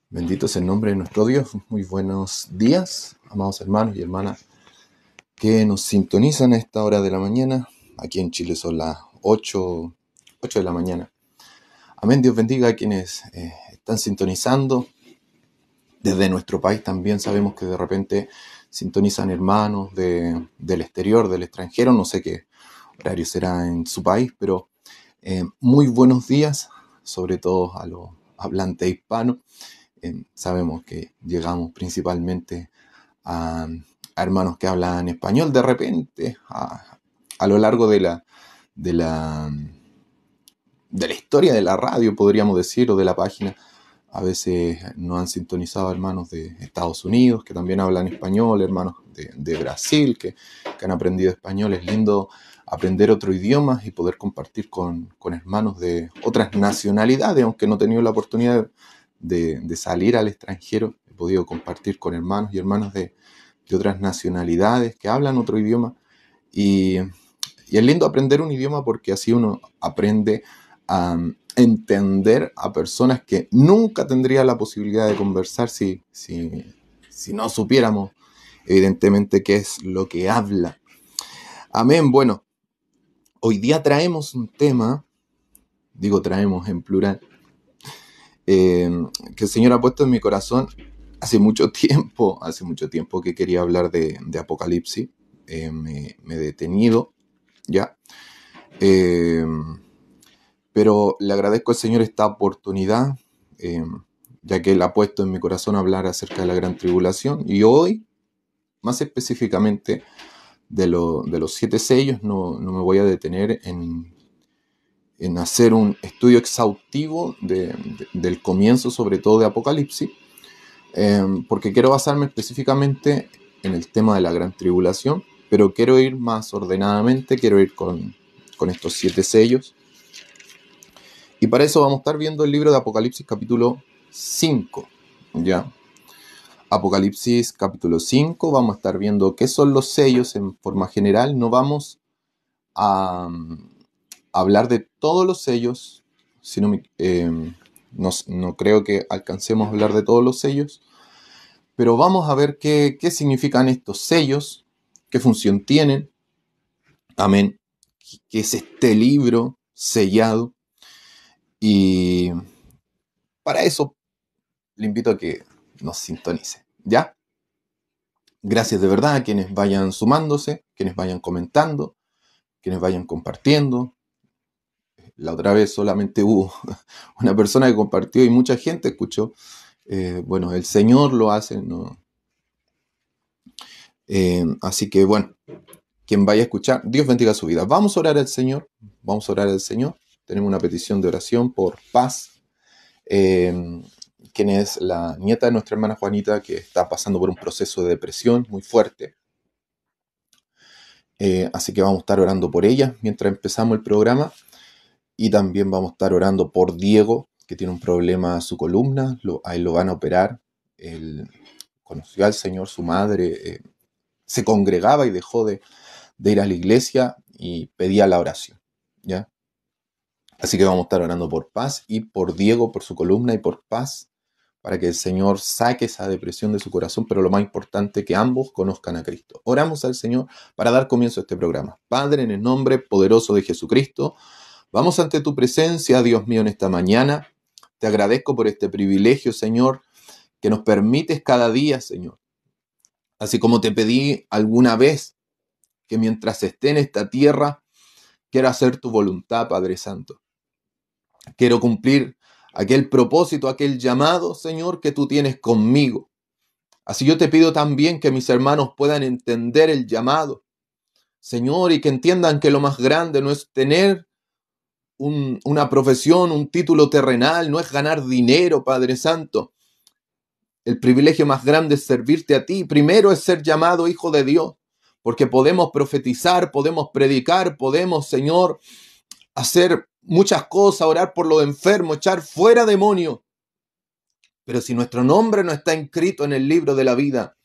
Bendito es el nombre de nuestro Dios. Muy buenos días, amados hermanos y hermanas que nos sintonizan a esta hora de la mañana. Aquí en Chile son las 8 de la mañana. Amén. Dios bendiga a quienes están sintonizando. Desde nuestro país también sabemos que de repente sintonizan hermanos del exterior, del extranjero. No sé qué horario será en su país, pero muy buenos días, sobre todo a los hablantes hispanos. Sabemos que llegamos principalmente a hermanos que hablan español de repente, a lo largo de la, de la historia de la radio, podríamos decir, o de la página. A veces nos han sintonizado hermanos de Estados Unidos que también hablan español, hermanos de Brasil que han aprendido español. Es lindo aprender otro idioma y poder compartir con hermanos de otras nacionalidades, aunque no he tenido la oportunidad de salir al extranjero. He podido compartir con hermanos y hermanas de otras nacionalidades que hablan otro idioma. Y es lindo aprender un idioma porque así uno aprende a entender a personas que nunca tendría la posibilidad de conversar si no supiéramos evidentemente qué es lo que habla. Amén. Bueno, hoy día traemos un tema, digo traemos en plural, que el Señor ha puesto en mi corazón hace mucho tiempo que quería hablar de Apocalipsis. Me he detenido ya. Pero le agradezco al Señor esta oportunidad, ya que Él ha puesto en mi corazón hablar acerca de la gran tribulación. Y hoy, más específicamente, de los 7 sellos, no me voy a detener en hacer un estudio exhaustivo del comienzo, sobre todo de Apocalipsis, porque quiero basarme específicamente en el tema de la gran tribulación, pero quiero ir más ordenadamente, quiero ir con estos 7 sellos. Y para eso vamos a estar viendo el libro de Apocalipsis capítulo 5, ¿ya? Apocalipsis capítulo 5, vamos a estar viendo qué son los sellos en forma general. No vamos a hablar de todos los sellos, no creo que alcancemos a hablar de todos los sellos, pero vamos a ver qué significan estos sellos, qué función tienen, amén, qué es este libro sellado. Y para eso le invito a que nos sintonice, ¿ya? Gracias de verdad a quienes vayan sumándose, quienes vayan comentando, quienes vayan compartiendo. La otra vez solamente hubo una persona que compartió y mucha gente escuchó. Bueno, el Señor lo hace, ¿no? Así que bueno, quien vaya a escuchar, Dios bendiga su vida. Vamos a orar al Señor, vamos a orar al Señor. Tenemos una petición de oración por paz. Quien es la nieta de nuestra hermana Juanita, que está pasando por un proceso de depresión muy fuerte. Así que vamos a estar orando por ella mientras empezamos el programa. Y también vamos a estar orando por Diego, que tiene un problema en su columna. A él lo van a operar. Él conoció al Señor, su madre se congregaba y dejó de ir a la iglesia y pedía la oración, ¿ya? Así que vamos a estar orando por paz y por Diego, por su columna y por paz, para que el Señor saque esa depresión de su corazón, pero lo más importante, que ambos conozcan a Cristo. Oramos al Señor para dar comienzo a este programa. Padre, en el nombre poderoso de Jesucristo, vamos ante tu presencia, Dios mío, en esta mañana. Te agradezco por este privilegio, Señor, que nos permites cada día, Señor. Así como te pedí alguna vez que mientras esté en esta tierra, quiero hacer tu voluntad, Padre Santo. Quiero cumplir aquel propósito, aquel llamado, Señor, que tú tienes conmigo. Así yo te pido también que mis hermanos puedan entender el llamado, Señor, y que entiendan que lo más grande no es tener una profesión, un título terrenal, no es ganar dinero, Padre Santo. El privilegio más grande es servirte a ti. Primero es ser llamado hijo de Dios, porque podemos profetizar, podemos predicar, podemos, Señor, hacer muchas cosas, orar por los enfermos, echar fuera demonios. Pero si nuestro nombre no está inscrito en el libro de la vida,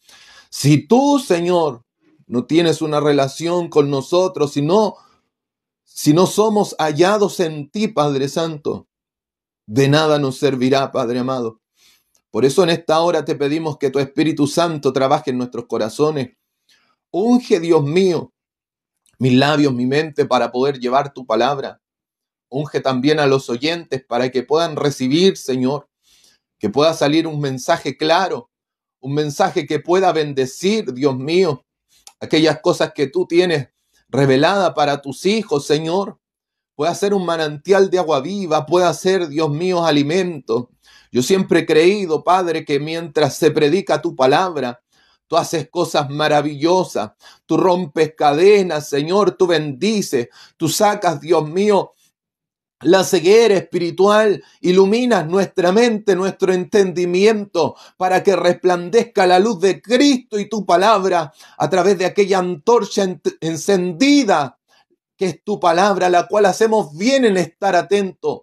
si tú, Señor, no tienes una relación con nosotros, si no somos hallados en ti, Padre Santo, de nada nos servirá, Padre amado. Por eso en esta hora te pedimos que tu Espíritu Santo trabaje en nuestros corazones. Unge, Dios mío, mis labios, mi mente para poder llevar tu palabra. Unge también a los oyentes para que puedan recibir, Señor, que pueda salir un mensaje claro, un mensaje que pueda bendecir, Dios mío, aquellas cosas que tú tienes revelada para tus hijos, Señor. Pueda ser un manantial de agua viva, pueda ser, Dios mío, alimento. Yo siempre he creído, Padre, que mientras se predica tu palabra, tú haces cosas maravillosas, tú rompes cadenas, Señor, tú bendices, tú sacas, Dios mío, la ceguera espiritual, iluminas nuestra mente, nuestro entendimiento, para que resplandezca la luz de Cristo y tu palabra a través de aquella antorcha encendida que es tu palabra, a la cual hacemos bien en estar atentos,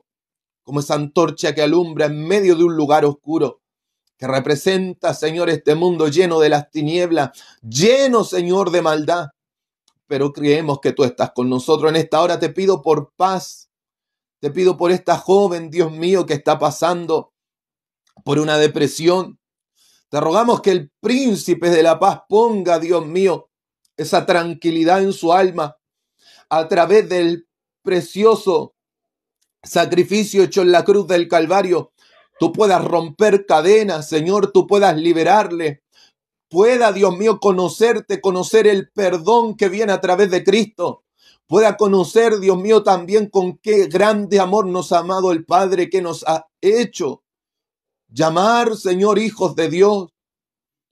como esa antorcha que alumbra en medio de un lugar oscuro, que representa, Señor, este mundo lleno de las tinieblas, lleno, Señor, de maldad. Pero creemos que tú estás con nosotros. En esta hora te pido por paz, te pido por esta joven, Dios mío, que está pasando por una depresión. Te rogamos que el príncipe de la paz ponga, Dios mío, esa tranquilidad en su alma a través del precioso sacrificio hecho en la cruz del Calvario. Tú puedas romper cadenas, Señor, tú puedas liberarle. Pueda, Dios mío, conocerte, conocer el perdón que viene a través de Cristo. Pueda conocer, Dios mío, también con qué grande amor nos ha amado el Padre, que nos ha hecho llamar, Señor, hijos de Dios.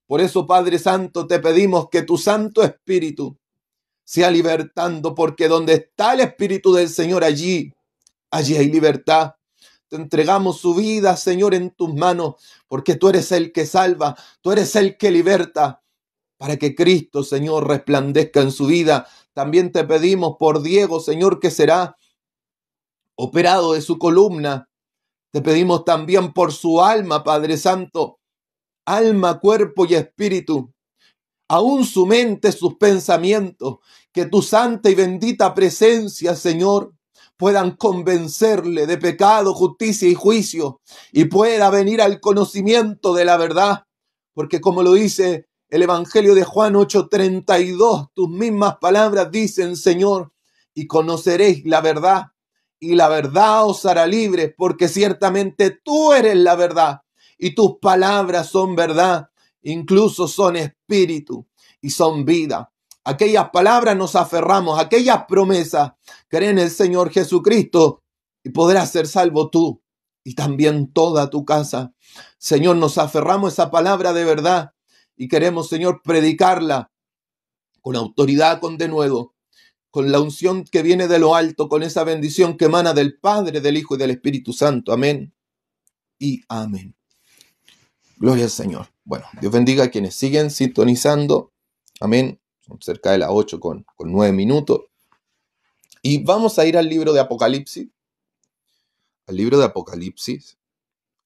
Por eso, Padre Santo, te pedimos que tu Santo Espíritu sea libertando, porque donde está el Espíritu del Señor, allí hay libertad. Te entregamos su vida, Señor, en tus manos, porque tú eres el que salva, tú eres el que liberta, para que Cristo, Señor, resplandezca en su vida. También te pedimos por Diego, Señor, que será operado de su columna. Te pedimos también por su alma, Padre Santo, alma, cuerpo y espíritu, aún su mente, sus pensamientos, que tu santa y bendita presencia, Señor, puedan convencerle de pecado, justicia y juicio, y pueda venir al conocimiento de la verdad, porque como lo dice el Evangelio de Juan 8:32, tus mismas palabras dicen, Señor, y conoceréis la verdad, y la verdad os hará libres, porque ciertamente tú eres la verdad, y tus palabras son verdad, incluso son espíritu y son vida. Aquellas palabras nos aferramos, aquellas promesas. Cree en el Señor Jesucristo y podrás ser salvo tú y también toda tu casa. Señor, nos aferramos a esa palabra de verdad y queremos, Señor, predicarla con autoridad, con denuedo, con la unción que viene de lo alto, con esa bendición que emana del Padre, del Hijo y del Espíritu Santo. Amén y amén. Gloria al Señor. Bueno, Dios bendiga a quienes siguen sintonizando. Amén. Son cerca de las 8 con 9 minutos. Y vamos a ir al libro de Apocalipsis. Al libro de Apocalipsis.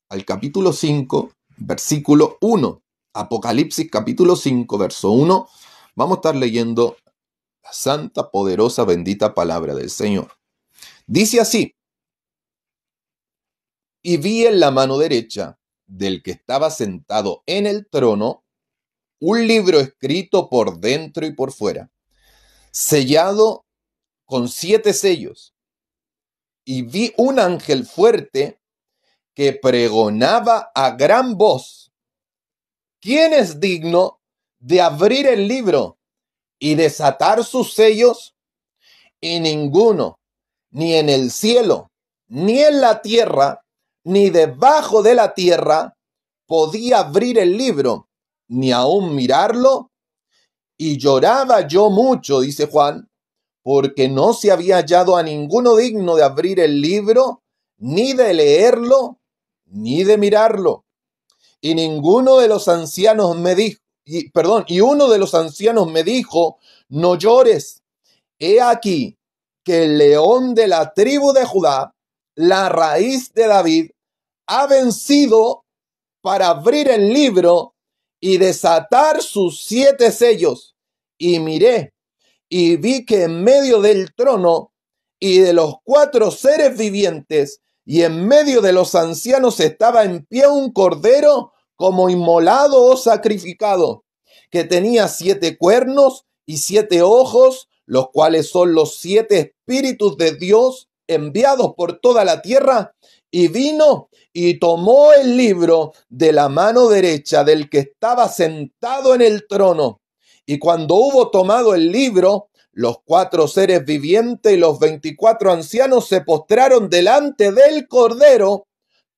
Al capítulo 5, versículo 1. Apocalipsis capítulo 5, verso 1. Vamos a estar leyendo la santa, poderosa, bendita palabra del Señor. Dice así: y vi en la mano derecha del que estaba sentado en el trono un libro escrito por dentro y por fuera, sellado con 7 sellos. Y vi un ángel fuerte que pregonaba a gran voz: ¿quién es digno de abrir el libro y desatar sus sellos? Y ninguno, ni en el cielo, ni en la tierra, ni debajo de la tierra, podía abrir el libro, ni aún mirarlo. Y lloraba yo mucho, dice Juan, porque no se había hallado a ninguno digno de abrir el libro, ni de leerlo, ni de mirarlo. Y ninguno de los ancianos me dijo, y uno de los ancianos me dijo: no llores, he aquí que el león de la tribu de Judá, la raíz de David, ha vencido para abrir el libro y desatar sus 7 sellos. Y miré, y vi que en medio del trono y de los 4 seres vivientes y en medio de los ancianos estaba en pie un cordero como inmolado o sacrificado, que tenía 7 cuernos y 7 ojos, los cuales son los 7 espíritus de Dios enviados por toda la tierra, y vino y tomó el libro de la mano derecha del que estaba sentado en el trono. Y cuando hubo tomado el libro, los 4 seres vivientes y los 24 ancianos se postraron delante del Cordero.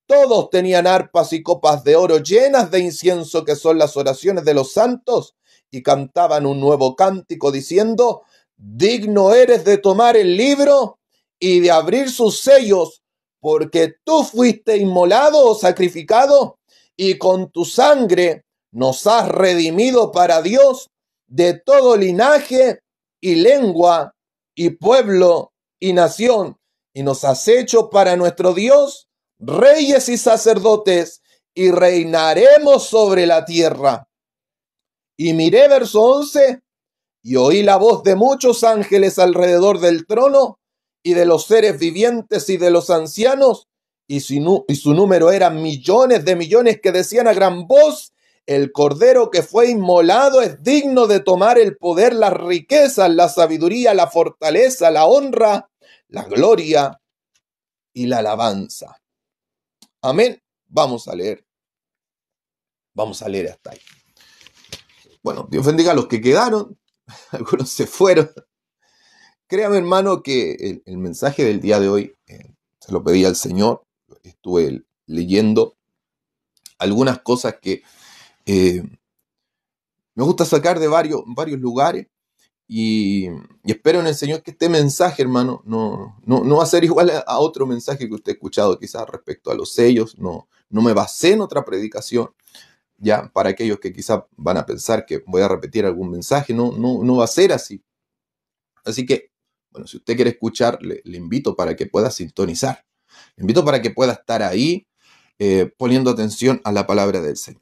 Todos tenían arpas y copas de oro llenas de incienso, que son las oraciones de los santos, y cantaban un nuevo cántico diciendo: digno eres de tomar el libro y de abrir sus sellos, porque tú fuiste inmolado o sacrificado, y con tu sangre nos has redimido para Dios de todo linaje y lengua y pueblo y nación, y nos has hecho para nuestro Dios reyes y sacerdotes, y reinaremos sobre la tierra. Y miré, verso 11, y oí la voz de muchos ángeles alrededor del trono, y de los seres vivientes y de los ancianos, y su número eran millones de millones, que decían a gran voz: el Cordero que fue inmolado es digno de tomar el poder, las riquezas, la sabiduría, la fortaleza, la honra, la gloria y la alabanza. Amén. Vamos a leer hasta ahí. Bueno, Dios bendiga a los que quedaron. Algunos se fueron. Créame, hermano, que el mensaje del día de hoy se lo pedí al Señor. Estuve leyendo algunas cosas que me gusta sacar de varios lugares, y espero en el Señor que este mensaje, hermano, no va a ser igual a otro mensaje que usted ha escuchado quizás respecto a los sellos. No me basé en otra predicación. Ya, para aquellos que quizás van a pensar que voy a repetir algún mensaje, no va a ser así. Así que, bueno, si usted quiere escuchar, le invito para que pueda sintonizar. Le invito para que pueda estar ahí poniendo atención a la palabra del Señor.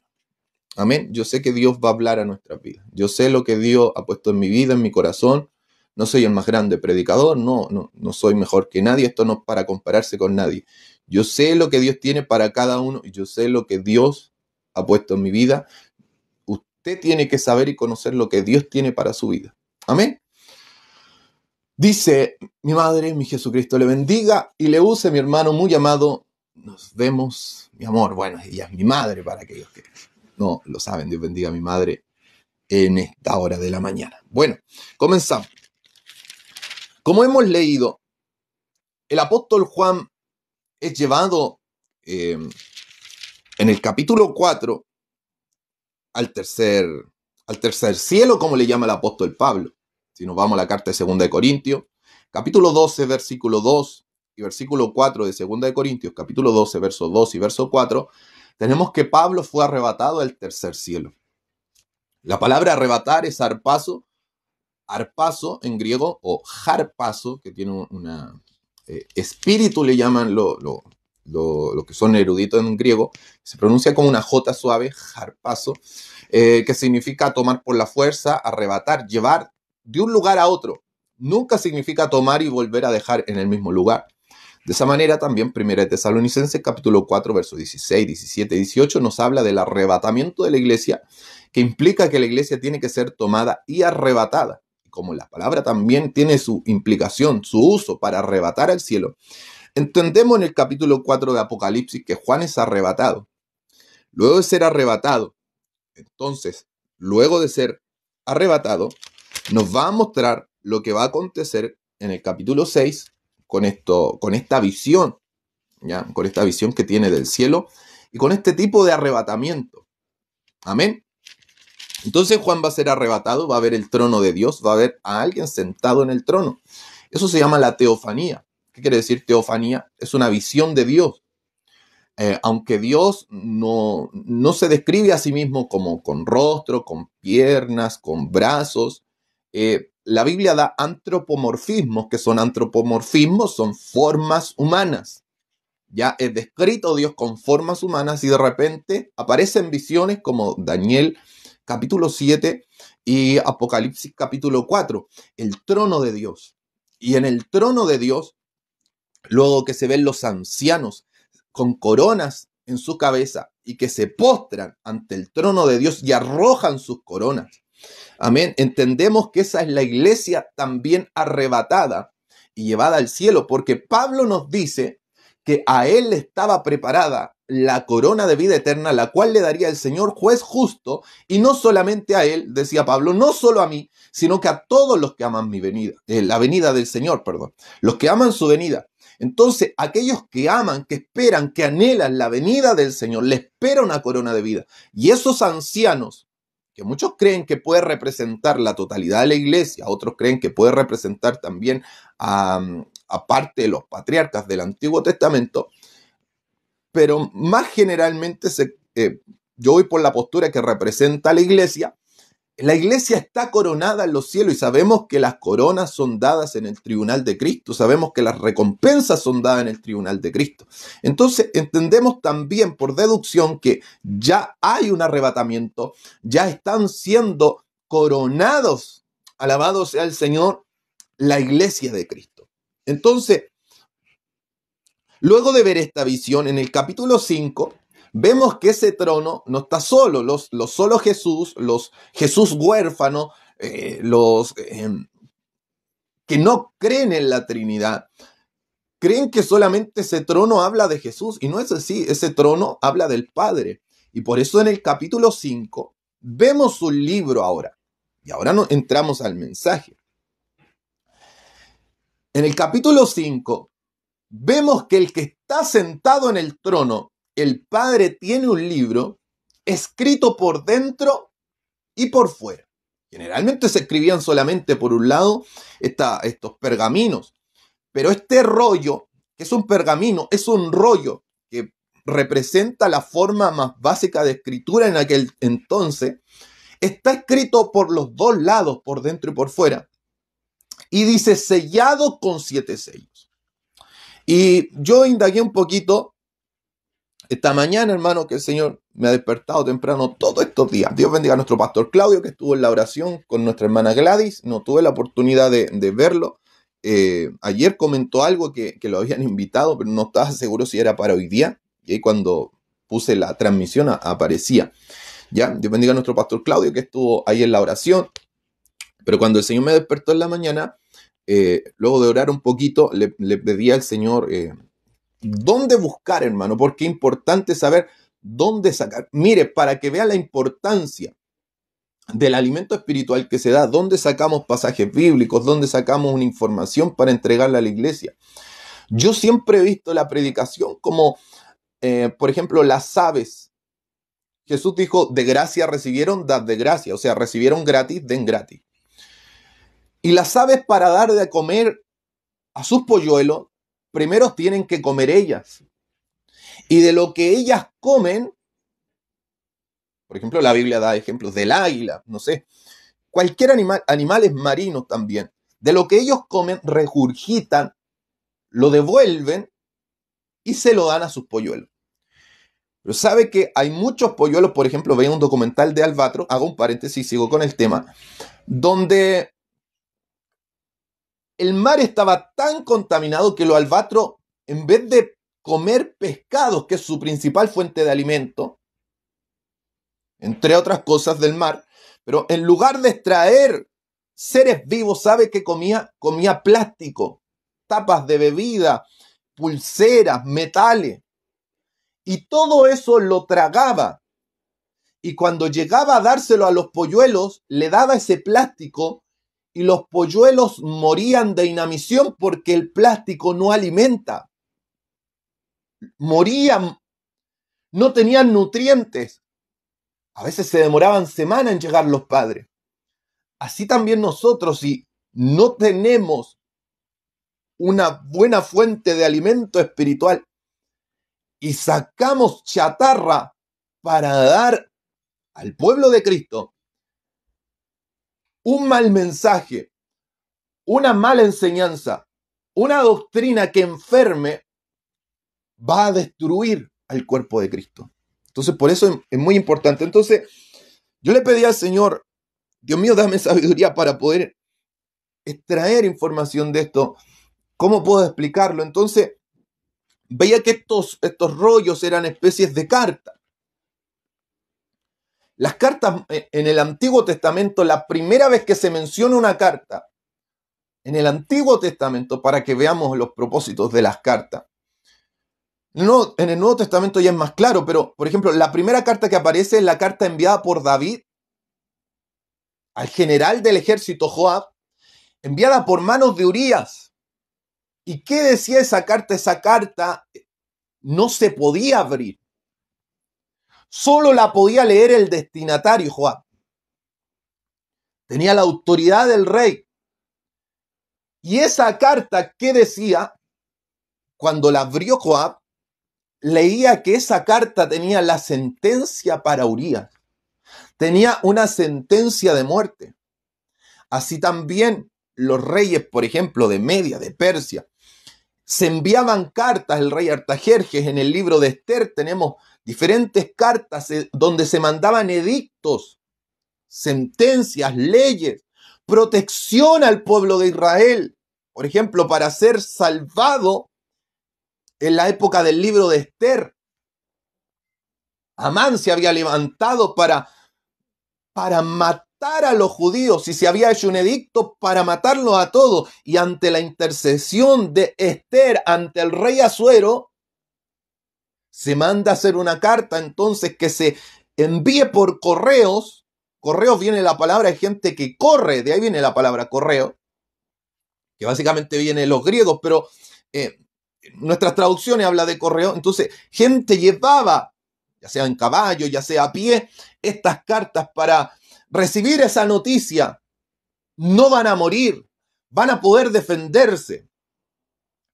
Amén. Yo sé que Dios va a hablar a nuestras vidas. Yo sé lo que Dios ha puesto en mi vida, en mi corazón. No soy el más grande predicador, no soy mejor que nadie. Esto no es para compararse con nadie. Yo sé lo que Dios tiene para cada uno, y yo sé lo que Dios ha puesto en mi vida. Usted tiene que saber y conocer lo que Dios tiene para su vida. Amén. Dice: mi madre, mi Jesucristo le bendiga y le use, mi hermano muy amado. Nos vemos, mi amor. Bueno, ella es mi madre, para aquellos que no lo saben. Dios bendiga a mi madre en esta hora de la mañana. Bueno, comenzamos. Como hemos leído, el apóstol Juan es llevado en el capítulo 4 al tercer cielo, como le llama el apóstol Pablo. Si nos vamos a la carta de 2 de Corintios, capítulo 12, versículo 2 y versículo 4 de 2 de Corintios, capítulo 12, verso 2 y verso 4, tenemos que Pablo fue arrebatado al tercer cielo. La palabra arrebatar es arpazo en griego, o harpazo, que tiene una espíritu, le llaman lo que son eruditos en griego. Se pronuncia como una J suave, harpazo, que significa tomar por la fuerza, arrebatar, llevar de un lugar a otro. Nunca significa tomar y volver a dejar en el mismo lugar. De esa manera también 1 Tesalonicenses capítulo 4 versos 16, 17 y 18 nos habla del arrebatamiento de la iglesia, que implica que la iglesia tiene que ser tomada y arrebatada. Y como la palabra también tiene su implicación, su uso para arrebatar al cielo, entendemos en el capítulo 4 de Apocalipsis que Juan es arrebatado. Luego de ser arrebatado, entonces, luego de ser arrebatado, nos va a mostrar lo que va a acontecer en el capítulo 6 con esta visión, ¿ya? Con esta visión que tiene del cielo y con este tipo de arrebatamiento. Amén. Entonces Juan va a ser arrebatado, va a ver el trono de Dios, va a ver a alguien sentado en el trono. Eso se llama la teofanía. ¿Qué quiere decir teofanía? Es una visión de Dios. Aunque Dios no se describe a sí mismo como con rostro, con piernas, con brazos, la Biblia da antropomorfismos. ¿Qué son antropomorfismos? Son formas humanas. Ya es descrito Dios con formas humanas, y de repente aparecen visiones como Daniel capítulo 7 y Apocalipsis capítulo 4, el trono de Dios. Y en el trono de Dios, luego que se ven los ancianos con coronas en su cabeza, y que se postran ante el trono de Dios y arrojan sus coronas. Amén. Entendemos que esa es la iglesia también arrebatada y llevada al cielo, porque Pablo nos dice que a él le estaba preparada la corona de vida eterna, la cual le daría el Señor juez justo, y no solamente a él, decía Pablo, no solo a mí, sino que a todos los que aman mi venida, la venida del Señor, perdón, los que aman su venida. Entonces, aquellos que aman, que esperan, que anhelan la venida del Señor, le espera una corona de vida. Y esos ancianos, que muchos creen que puede representar la totalidad de la iglesia, otros creen que puede representar también a parte de los patriarcas del Antiguo Testamento, pero más generalmente yo voy por la postura que representa a la iglesia. La iglesia está coronada en los cielos y sabemos que las coronas son dadas en el tribunal de Cristo. Sabemos que las recompensas son dadas en el tribunal de Cristo. Entonces entendemos también por deducción que ya hay un arrebatamiento, ya están siendo coronados, alabado sea el Señor, la iglesia de Cristo. Entonces, luego de ver esta visión, en el capítulo 5, vemos que ese trono no está solo, los solo Jesús, los Jesús huérfanos, los que no creen en la Trinidad, creen que solamente ese trono habla de Jesús, y no es así, ese trono habla del Padre. Y por eso en el capítulo 5 vemos un libro ahora, y ahora entramos al mensaje. En el capítulo 5 vemos que el que está sentado en el trono, el Padre, tiene un libro escrito por dentro y por fuera. Generalmente se escribían solamente por un lado estos pergaminos, pero este rollo, que es un pergamino, es un rollo que representa la forma más básica de escritura en aquel entonces. Está escrito por los dos lados, por dentro y por fuera, y dice sellado con 7 sellos. Y yo indagué un poquito esta mañana, hermano, que el Señor me ha despertado temprano todos estos días. Dios bendiga a nuestro pastor Claudio, que estuvo en la oración con nuestra hermana Gladys. No tuve la oportunidad de verlo. Ayer comentó algo que lo habían invitado, pero no estaba seguro si era para hoy día. Y ahí cuando puse la transmisión aparecía. ¿Ya? Dios bendiga a nuestro pastor Claudio, que estuvo ahí en la oración. Pero cuando el Señor me despertó en la mañana, luego de orar un poquito, le pedí al Señor dónde buscar, hermano, porque es importante saber dónde sacar. Mire, para que vea la importancia del alimento espiritual que se da, dónde sacamos pasajes bíblicos, dónde sacamos una información para entregarla a la iglesia. Yo siempre he visto la predicación como, por ejemplo, las aves. Jesús dijo, de gracia recibieron, dad de gracia. O sea, recibieron gratis, den gratis. Y las aves, para dar de comer a sus polluelos, primero tienen que comer ellas. Y de lo que ellas comen, por ejemplo, la Biblia da ejemplos del águila, no sé, cualquier animales marinos también. De lo que ellos comen, regurgitan, lo devuelven y se lo dan a sus polluelos. Pero sabe que hay muchos polluelos, por ejemplo, veía un documental de albatros, hago un paréntesis y sigo con el tema, donde el mar estaba tan contaminado que los albatros, en vez de comer pescados, que es su principal fuente de alimento, entre otras cosas del mar, pero en lugar de extraer seres vivos, ¿sabe qué comía? Comía plástico, tapas de bebida, pulseras, metales. Y todo eso lo tragaba. Y cuando llegaba a dárselo a los polluelos, le daba ese plástico y los polluelos morían de inanición porque el plástico no alimenta. Morían, no tenían nutrientes. A veces se demoraban semanas en llegar los padres. Así también nosotros, si no tenemos una buena fuente de alimento espiritual y sacamos chatarra para dar al pueblo de Cristo un mal mensaje, una mala enseñanza, una doctrina que enferme, va a destruir al cuerpo de Cristo. Entonces, por eso es muy importante. Entonces, yo le pedí al Señor, Dios mío, dame sabiduría para poder extraer información de esto. ¿Cómo puedo explicarlo? Entonces, veía que estos rollos eran especies de cartas. Las cartas en el Antiguo Testamento, la primera vez que se menciona una carta en el Antiguo Testamento, para que veamos los propósitos de las cartas. No, en el Nuevo Testamento ya es más claro, pero por ejemplo, la primera carta que aparece es la carta enviada por David al general del ejército Joab, enviada por manos de Urías. ¿Y qué decía esa carta? Esa carta no se podía abrir. Solo la podía leer el destinatario, Joab. Tenía la autoridad del rey. Y esa carta, ¿qué decía? Cuando la abrió Joab, leía que esa carta tenía la sentencia para Urías. Tenía una sentencia de muerte. Así también los reyes, por ejemplo, de Media, de Persia, se enviaban cartas. El rey Artajerjes, en el libro de Esther, tenemos diferentes cartas donde se mandaban edictos, sentencias, leyes, protección al pueblo de Israel. Por ejemplo, para ser salvado en la época del libro de Esther, Amán se había levantado para matar a los judíos y se había hecho un edicto para matarlos a todos. Y ante la intercesión de Esther ante el rey Asuero, se manda a hacer una carta entonces que se envíe por correos. Correos viene la palabra de gente que corre, de ahí viene la palabra correo, que básicamente viene de los griegos, pero nuestras traducciones habla de correo. Entonces, gente llevaba, ya sea en caballo, ya sea a pie, estas cartas para recibir esa noticia. No van a morir, van a poder defenderse.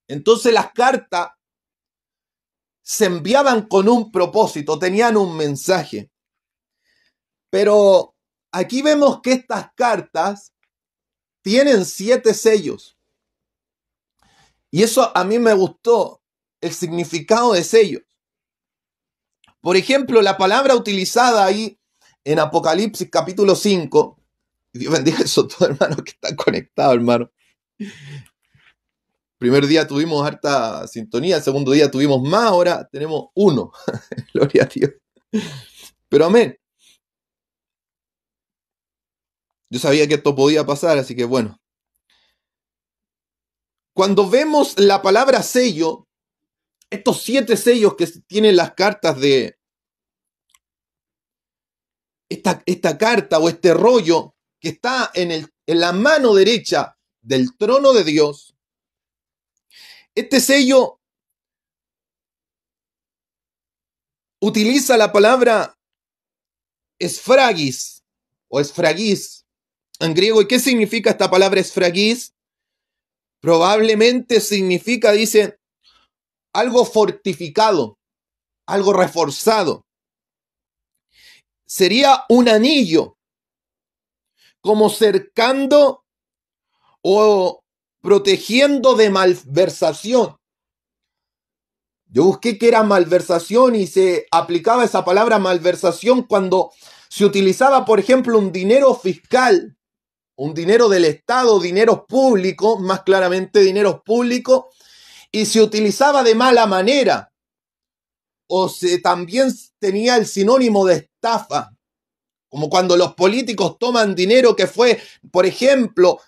Entonces las cartas se enviaban con un propósito, tenían un mensaje. Pero aquí vemos que estas cartas tienen 7 sellos. Y eso a mí me gustó, el significado de sellos. Por ejemplo, la palabra utilizada ahí en Apocalipsis capítulo 5, y Dios bendiga eso todo, hermano, que están conectados, hermano. Primer día tuvimos harta sintonía, el segundo día tuvimos más, ahora tenemos 1. Gloria a Dios. Pero amén. Yo sabía que esto podía pasar, así que bueno. Cuando vemos la palabra sello, estos 7 sellos que tienen las cartas de esta carta o este rollo que está en la mano derecha del trono de Dios, este sello utiliza la palabra esfragis o esfragis en griego. ¿Y qué significa esta palabra esfragis? Probablemente significa, dice, algo fortificado, algo reforzado. Sería un anillo, como cercando o protegiendo de malversación. Yo busqué qué era malversación y se aplicaba esa palabra malversación cuando se utilizaba, por ejemplo, un dinero fiscal, un dinero del Estado, dinero público, más claramente dinero público, y se utilizaba de mala manera. O también tenía el sinónimo de estafa, como cuando los políticos toman dinero que fue, por ejemplo,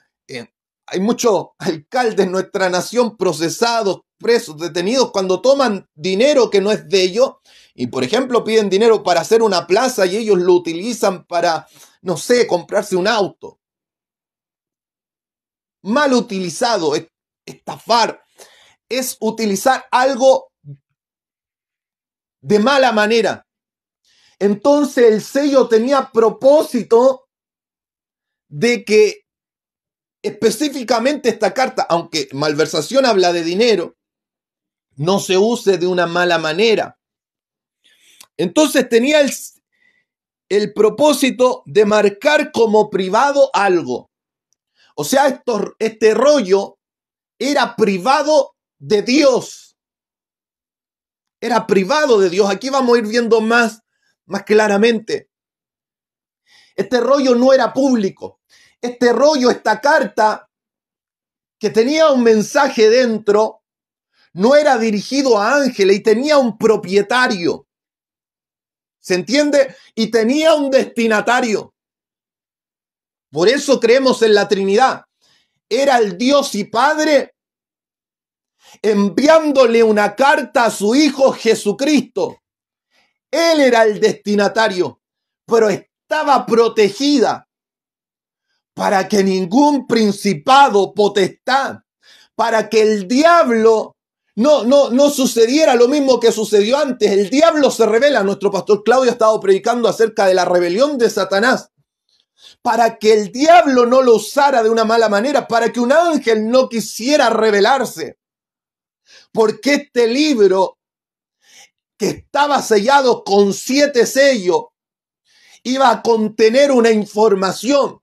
hay muchos alcaldes en nuestra nación procesados, presos, detenidos, cuando toman dinero que no es de ellos y, por ejemplo, piden dinero para hacer una plaza y ellos lo utilizan para, no sé, comprarse un auto. Mal utilizado, estafar, es utilizar algo de mala manera. Entonces el sello tenía propósito de que específicamente esta carta, aunque malversación habla de dinero, no se use de una mala manera. Entonces tenía el propósito de marcar como privado algo. O sea, este rollo era privado de Dios. Era privado de Dios. Aquí vamos a ir viendo más claramente. Este rollo no era público. Este rollo, esta carta que tenía un mensaje dentro, no era dirigido a ángeles y tenía un propietario. ¿Se entiende? Y tenía un destinatario. Por eso creemos en la Trinidad. Era el Dios y Padre enviándole una carta a su Hijo Jesucristo. Él era el destinatario, pero estaba protegida para que ningún principado, potestad, para que el diablo no sucediera lo mismo que sucedió antes. El diablo se revela. Nuestro pastor Claudio ha estado predicando acerca de la rebelión de Satanás. Para que el diablo no lo usara de una mala manera, para que un ángel no quisiera rebelarse. Porque este libro, que estaba sellado con 7 sellos, iba a contener una información.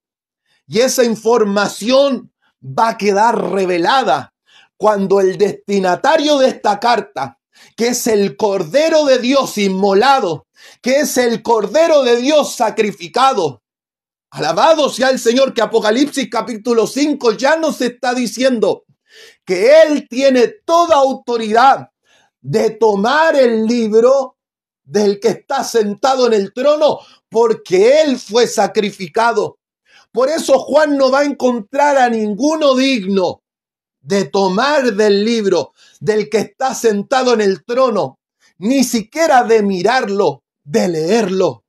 Y esa información va a quedar revelada cuando el destinatario de esta carta, que es el Cordero de Dios inmolado, que es el Cordero de Dios sacrificado. Alabado sea el Señor, que Apocalipsis capítulo 5 ya nos está diciendo que Él tiene toda autoridad de tomar el libro del que está sentado en el trono, porque Él fue sacrificado. Por eso Juan no va a encontrar a ninguno digno de tomar del libro del que está sentado en el trono, ni siquiera de mirarlo, de leerlo.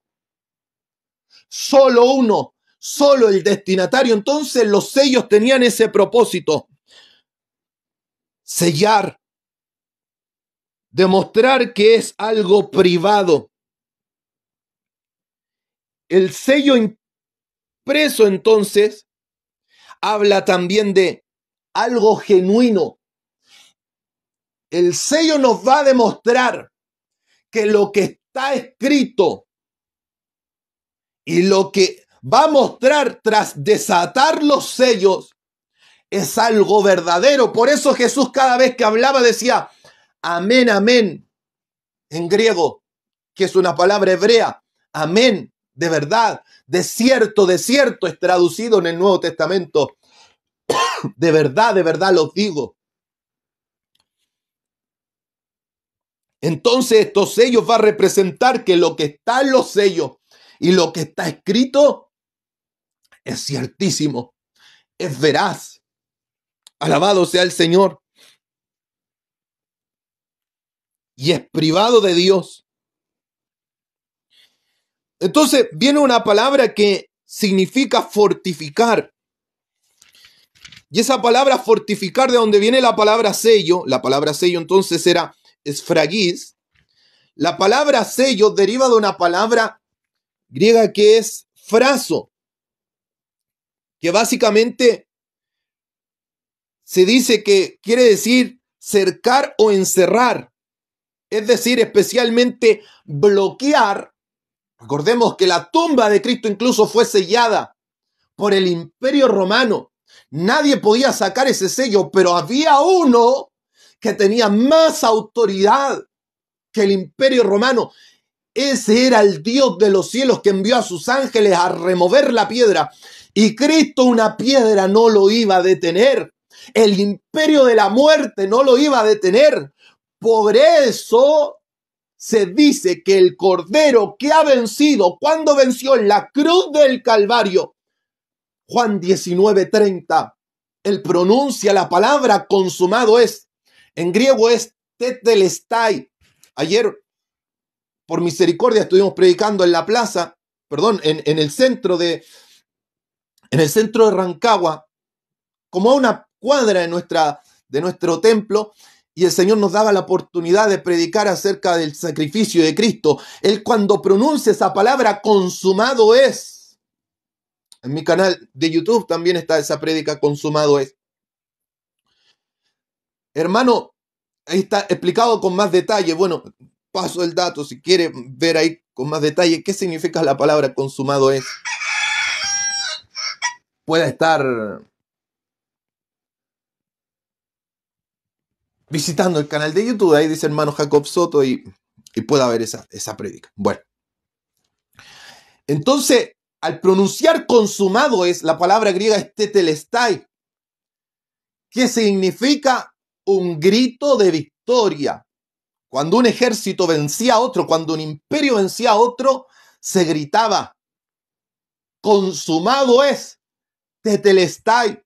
Solo uno, solo el destinatario. Entonces los sellos tenían ese propósito: sellar, demostrar que es algo privado. El sello impreso entonces habla también de algo genuino. El sello nos va a demostrar que lo que está escrito y lo que va a mostrar tras desatar los sellos es algo verdadero. Por eso Jesús cada vez que hablaba decía amén, amén, en griego, que es una palabra hebrea. Amén, de verdad, de cierto es traducido en el Nuevo Testamento. De verdad los digo. Entonces estos sellos va a representar que lo que está en los sellos y lo que está escrito es ciertísimo, es veraz. Alabado sea el Señor. Y es privado de Dios. Entonces viene una palabra que significa fortificar. Y esa palabra fortificar, de donde viene la palabra sello entonces era esfragis. La palabra sello deriva de una palabra griega que es fraso, que básicamente se dice que quiere decir cercar o encerrar, es decir, especialmente bloquear. Recordemos que la tumba de Cristo incluso fue sellada por el Imperio Romano. Nadie podía sacar ese sello, pero había uno que tenía más autoridad que el Imperio Romano. Ese era el Dios de los cielos que envió a sus ángeles a remover la piedra. Y Cristo una piedra no lo iba a detener. El imperio de la muerte no lo iba a detener. Por eso se dice que el Cordero que ha vencido, cuando venció en la cruz del Calvario, Juan 19:30, él pronuncia la palabra consumado es. En griego es tetelestai. Ayer, por misericordia, estuvimos predicando en la plaza, en el centro de Rancagua, como a una cuadra de nuestro templo, y el Señor nos daba la oportunidad de predicar acerca del sacrificio de Cristo. Él, cuando pronuncia esa palabra consumado es, en mi canal de YouTube también está esa prédica, consumado es. Hermano, ahí está explicado con más detalle. Bueno, paso el dato si quiere ver ahí con más detalle qué significa la palabra consumado es. Puede estar visitando el canal de YouTube, ahí dice hermano Jacob Soto, y pueda ver esa prédica. Bueno, entonces, al pronunciar consumado es, la palabra griega es tetelestai, que significa un grito de victoria, Cuando un ejército vencía a otro, cuando un imperio vencía a otro, se gritaba, consumado es, tetelestai,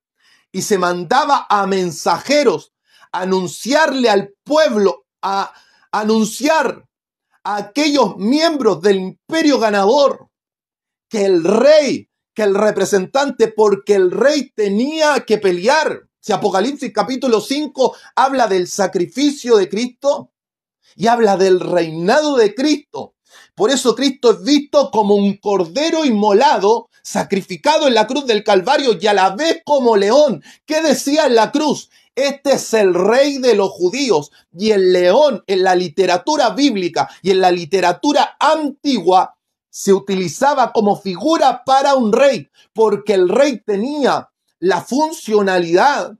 y se mandaba a mensajeros a anunciarle al pueblo, a anunciar a aquellos miembros del imperio ganador que el rey, que el representante, porque el rey tenía que pelear. Si Apocalipsis capítulo 5 habla del sacrificio de Cristo y habla del reinado de Cristo. Por eso Cristo es visto como un cordero inmolado, sacrificado en la cruz del Calvario y a la vez como león. ¿Qué decía en la cruz? Este es el rey de los judíos. Y el león en la literatura bíblica y en la literatura antigua se utilizaba como figura para un rey, porque el rey tenía la funcionalidad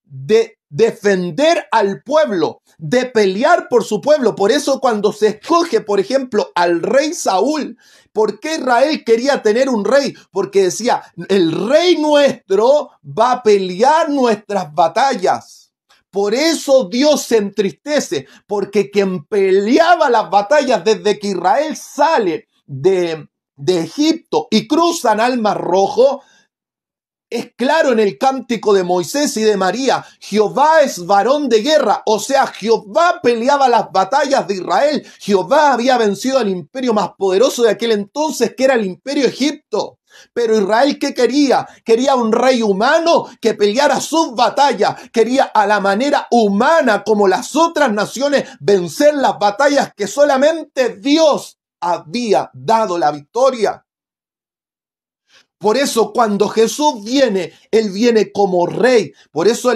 de defender al pueblo, de pelear por su pueblo. Por eso cuando se escoge, por ejemplo, al rey Saúl, ¿por qué Israel quería tener un rey? Porque decía, el rey nuestro va a pelear nuestras batallas. Por eso Dios se entristece, porque quien peleaba las batallas desde que Israel sale de Egipto y cruzan al Mar Rojo, es claro en el cántico de Moisés y de María, Jehová es varón de guerra, o sea, Jehová peleaba las batallas de Israel, Jehová había vencido al imperio más poderoso de aquel entonces, que era el imperio Egipto. Pero Israel, ¿qué quería? Quería un rey humano que peleara sus batallas, quería a la manera humana, como las otras naciones, vencer las batallas que solamente Dios había dado la victoria. Por eso cuando Jesús viene, Él viene como rey. Por eso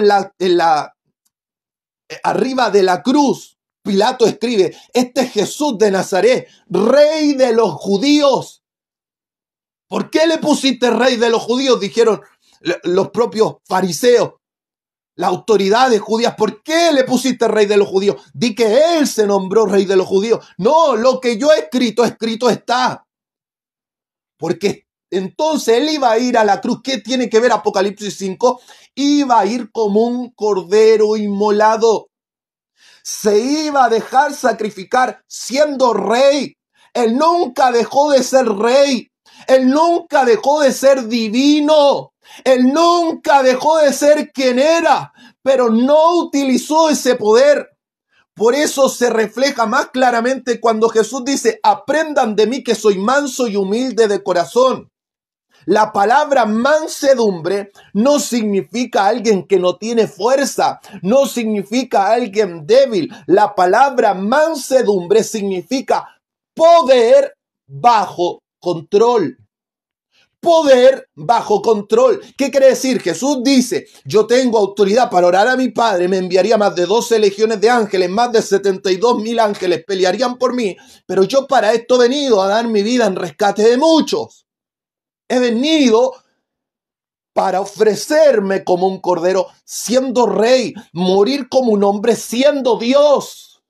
arriba de la cruz, Pilato escribe, este es Jesús de Nazaret, rey de los judíos. ¿Por qué le pusiste rey de los judíos? Dijeron los propios fariseos, las autoridades judías. ¿Por qué le pusiste rey de los judíos? Di que Él se nombró rey de los judíos. No, lo que yo he escrito, escrito está. Porque entonces Él iba a ir a la cruz. ¿Qué tiene que ver Apocalipsis 5? Iba a ir como un cordero inmolado. Se iba a dejar sacrificar siendo rey. Él nunca dejó de ser rey. Él nunca dejó de ser divino. Él nunca dejó de ser quien era, pero no utilizó ese poder. Por eso se refleja más claramente cuando Jesús dice, aprendan de mí que soy manso y humilde de corazón. La palabra mansedumbre no significa alguien que no tiene fuerza, no significa alguien débil. La palabra mansedumbre significa poder bajo control. Poder bajo control. ¿Qué quiere decir? Jesús dice, yo tengo autoridad para orar a mi Padre, me enviaría más de 12 legiones de ángeles, más de 72,000 ángeles pelearían por mí, pero yo para esto he venido a dar mi vida en rescate de muchos. He venido para ofrecerme como un cordero, siendo rey, morir como un hombre, siendo Dios.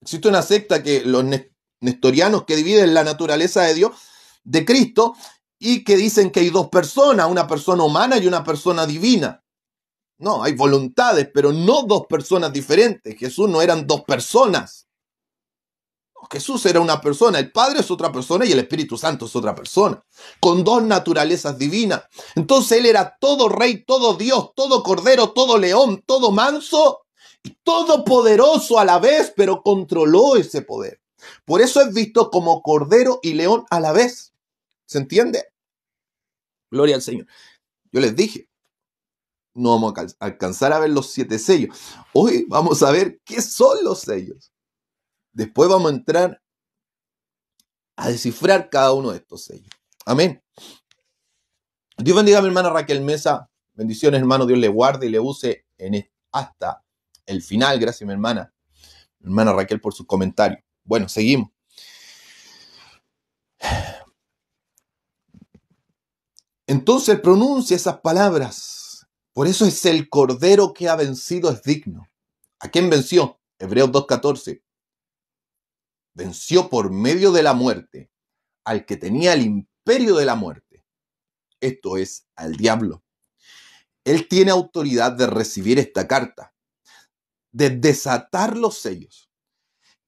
Existe una secta que los nestorianos que dividen la naturaleza de Dios, de Cristo, y que dicen que hay dos personas, una persona humana y una persona divina. No, hay voluntades, pero no dos personas diferentes. Jesús no eran dos personas. Jesús era una persona, el Padre es otra persona y el Espíritu Santo es otra persona, con dos naturalezas divinas. Entonces Él era todo rey, todo Dios, todo cordero, todo león, todo manso y todo poderoso a la vez, pero controló ese poder. Por eso es visto como cordero y león a la vez. ¿Se entiende? Gloria al Señor. Yo les dije, no vamos a alcanzar a ver los 7 sellos. Hoy vamos a ver qué son los sellos. Después vamos a entrar a descifrar cada uno de estos sellos. Amén. Dios bendiga a mi hermana Raquel Mesa. Bendiciones, hermano. Dios le guarde y le use hasta el final. Gracias, mi hermana. Mi hermana Raquel, por sus comentarios. Bueno, seguimos. Entonces él pronuncia esas palabras. Por eso es el cordero que ha vencido, es digno. ¿A quién venció? Hebreos 2:14. Venció por medio de la muerte al que tenía el imperio de la muerte. Esto es al diablo. él tiene autoridad de recibir esta carta, de desatar los sellos.